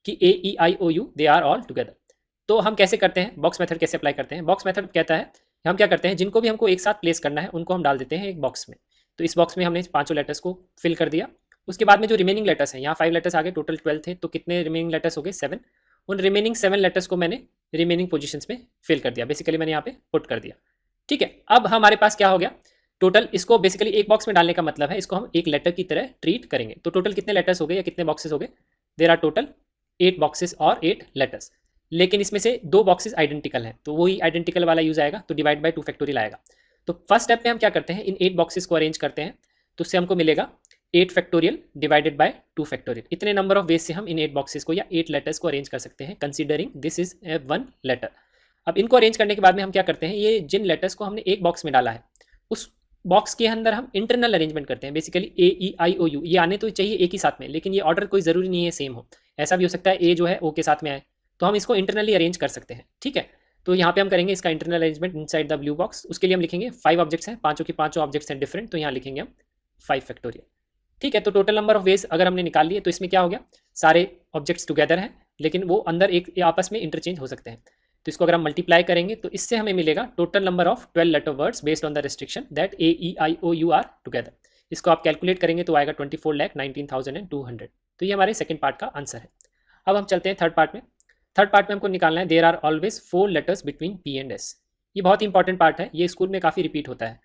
कि A E I O U they are all together. तो हम कैसे करते हैं, बॉक्स मेथड कैसे अप्लाई करते हैं। बॉक्स मेथड कहता है हम क्या करते हैं, जिनको भी हमको एक साथ प्लेस करना है उनको हम डाल देते हैं एक बॉक्स में। तो इस बॉक्स में हमने 5 लेटर्स को फिल कर दिया। उसके बाद में जो रिमेनिंग लेटर्स हैं, यहाँ 5 लेटर्स आगे, टोटल 12 थे, तो कितने रिमेनिंग लेटर्स हो गए 7। उन रिमेनिंग 7 लेटर्स को मैंने रिमेनिंग पोजीशंस में फिल कर दिया, बेसिकली मैंने यहाँ पे पुट कर दिया। ठीक है, अब हमारे पास क्या हो गया टोटल, इसको बेसिकली एक बॉक्स में डालने का मतलब है इसको हम एक लेटर की तरह ट्रीट करेंगे। तो टोटल कितने लेटर्स हो गए या कितने बॉक्सेस हो गए, देयर आर टोटल 8 बॉक्सेस और 8 लेटर्स। लेकिन इसमें से 2 बॉक्सेस आइडेंटिकल हैं, तो वही आइडेंटिकल वाला यूज आएगा, तो डिवाइड बाय 2 फैक्टोरियल आएगा। तो फर्स्ट स्टेप में हम क्या करते हैं, इन 8 बॉक्सेस को अरेंज करते हैं, तो उससे हमको मिलेगा 8 फैक्टोरियल डिवाइडेड बाय 2 फैक्टोरियल। इतने नंबर ऑफ वेज से हम इन 8 बॉक्सेस को या 8 लेटर्स को अरेंज कर सकते हैं, considering this is a 1 letter. अब इनको अरेंज करने के बाद में हम क्या करते हैं, ये जिन लेटर्स को हमने एक बॉक्स में डाला है उस बॉक्स के अंदर हम इंटरनल अरेंजमेंट करते हैं। Basically A E I O you ये आने तो चाहिए एक ही साथ में, लेकिन ये ऑर्डर कोई ज़रूरी नहीं है सेम हो। ऐसा भी हो सकता है ए जो है ओ के साथ में आए, तो हम इसको इंटरनली अरेंज कर सकते हैं। ठीक है, तो यहाँ पे हम करेंगे इसका internal arrangement inside the blue box. उसके लिए हम लिखेंगे 5 ऑब्जेक्ट्स हैं, पाँचों की पाँचों ऑब्जेक्ट्स हैं डिफरेंट, तो यहाँ लिखेंगे हम 5 फैक्टोरियल। ठीक है, तो टोटल नंबर ऑफ वेज अगर हमने निकाल लिए तो इसमें क्या हो गया, सारे ऑब्जेक्ट्स टुगेदर हैं, लेकिन वो अंदर एक आपस में इंटरचेंज हो सकते हैं। तो इसको अगर हम मल्टीप्लाई करेंगे तो इससे हमें मिलेगा total number of 12 letter words based on the restriction that AEIOU are together. इसको आप कैलकुलेट करेंगे तो आएगा 24,19,200। तो ये हमारे सेकंड पार्ट का आंसर है। अब हम चलते हैं थर्ड पार्ट में। थर्ड पार्ट में हमको निकालना है there are always 4 letters between P and S। ये बहुत इंपॉर्टेंट पार्ट है, ये स्कूल में काफ़ी रिपीट होता है।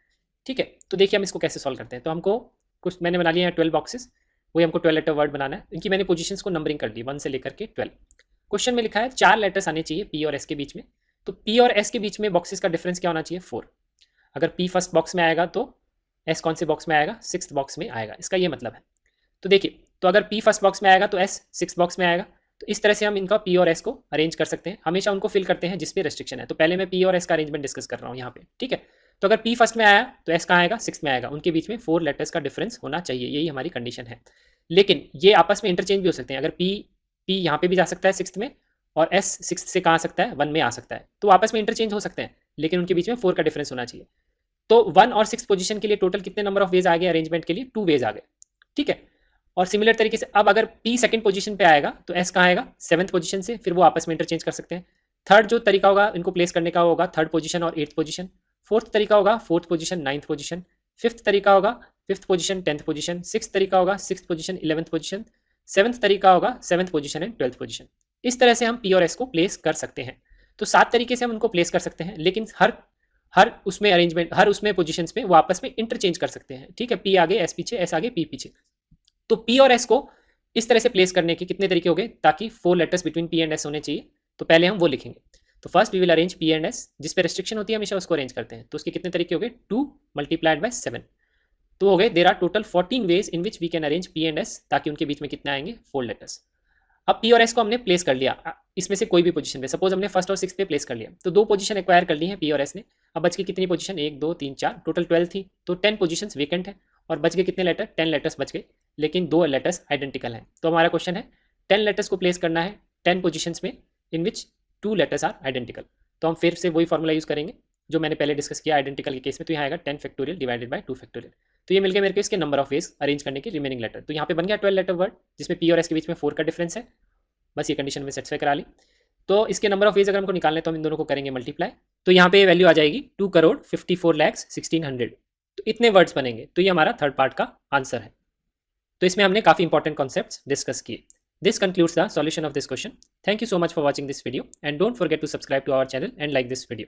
ठीक है, तो देखिए हम इसको कैसे सॉल्व करते हैं। तो हमको कुछ मैंने बना लिया है 12 बॉक्सेस, वही हमको 12 लेटर वर्ड बनाना है। इनकी मैंने पोजीशंस को नंबरिंग कर दी 1 से लेकर के 12। क्वेश्चन में लिखा है 4 लेटर्स आने चाहिए P और S के बीच में। तो P और S के बीच में बॉक्सेस का डिफरेंस क्या होना चाहिए 4। अगर P फर्स्ट बॉक्स में आएगा तो S कौन से बॉक्स में आएगा, सिक्स्थ बॉक्स में आएगा, इसका ये मतलब है। तो देखिए, तो अगर P फर्स्ट बॉक्स में आएगा तो S सिक्स बॉक्स में आएगा। तो इस तरह से हम इनका P और S को अरेंज कर सकते हैं। हमेशा उनको फिल करते हैं जिस पे रेस्ट्रिक्शन है। तो पहले मैं P और S का अरेंजमेंट डिस्कस कर रहा हूँ यहाँ पे, ठीक है। तो अगर P फर्स्ट में आया तो S कहाँ आएगा, सिक्स में आएगा। उनके बीच में 4 लेटर्स का डिफरेंस होना चाहिए, यही हमारी कंडीशन है। लेकिन ये आपस में इंटरचेंज भी हो सकते हैं। अगर P यहाँ पे भी जा सकता है सिक्स्थ में, और S सिक्स्थ से कहाँ आ सकता है, 1 में आ सकता है। तो आपस में इंटरचेंज हो सकते हैं, लेकिन उनके बीच में 4 का डिफरेंस होना चाहिए। तो 1 और 6 पोजीशन के लिए टोटल कितने नंबर ऑफ वेज आ गए अरेंजमेंट के लिए, 2 वेज आ गए, ठीक है। और सिमिलर तरीके से अब अगर P सेकंड पोजीशन पे आएगा तो S कहाँ आएगा, 7th पोजीशन से, फिर वो आपस में इंटरचेंज कर सकते हैं। थर्ड जो तरीका होगा इनको प्लेस करने का होगा 3rd पोजीशन और 8th पोजीशन। फोर्थ तरीका होगा 4th position 9th position. Fifth तरीका होगा 5th position 10th position. Six तरीका होगा 6th position 11th position. 7th तरीका होगा 7th position and 12th position. इस तरह से हम P और S को प्लेस कर सकते हैं। तो 7 तरीके से हम उनको प्लेस कर सकते हैं, लेकिन हर उसमें अरेंजमेंट, हर उसमें पोजीशंस में वो आपस में इंटरचेंज कर सकते हैं, ठीक है। P आगे S पीछे, S आगे P पीछे। तो P और S को इस तरह से प्लेस करने के कितने तरीके हो गए, ताकि 4 letters between P and S होने चाहिए। तो पहले हम वो लिखेंगे। तो first we will arrange P and S, जिस पे रेस्ट्रिक्शन होती है हमेशा उसको अरेंज करते हैं। तो उसके कितने तरीके हो गए, 2 मल्टीप्लाइड बाय 7। तो हो गए there are total 14 ways in which we can arrange P and S, ताकि उनके बीच में कितने आएंगे, 4 लेटर्स। अब P और S को हमने प्लेस कर लिया इसमें से कोई भी पोजीशन पे। सपोज हमने फर्स्ट और सिक्स पे प्लेस कर लिया, तो 2 पोजीशन एक्वायर कर ली है P और S ने। अब बच के कितनी पोजीशन, 1 2 3 4, टोटल 12 थी। तो 10 पोजीशंस वेकेंट है, और बच गए कितने लेटर, 10 लेटर्स बच गए, लेकिन 2 लेटर्स आइडेंटिकल हैं। तो हमारा क्वेश्चन है 10 लेटर्स को प्लेस करना है 10 पोजीशंस में इन विच 2 लेटर्स आर आइडेंटिकल। तो हम फिर से वही फॉर्मूला यूज़ करेंगे जो मैंने पहले डिस्कस किया आइडेंटिकल के केस में। तो यहाँ आएगा 10 फैक्टोरियल डिवाइडेड बाय 2 फैक्टोरियल। तो ये मिल गया मेरे को इसके नंबर ऑफ वेज अरेंज करने के रिमेनिंग लेटर। तो यहाँ पे बन गया 12 लेटर वर्ड, जिसमें P और S के बीच में 4 का डिफरेंस है। बस ये कंडीशन में सेटिस्फाई करा ली। तो इसके नंबर ऑफ वेज अगर हमको निकालने तो हम इन दोनों को करेंगे मल्टीप्लाई। तो यहाँ पे वैल्यू आ जाएगी 2,54,16,100। तो इतने वर्ड्स बनेंगे। तो ये हमारा थर्ड पार्ट का आंसर है। तो इसमें हमने काफ़ी इंपॉर्टेंट कॉन्सेप्ट्स डिस्कस किए। This concludes the solution of this question. Thank you so much for watching this video, and don't forget to subscribe to our channel and like this video.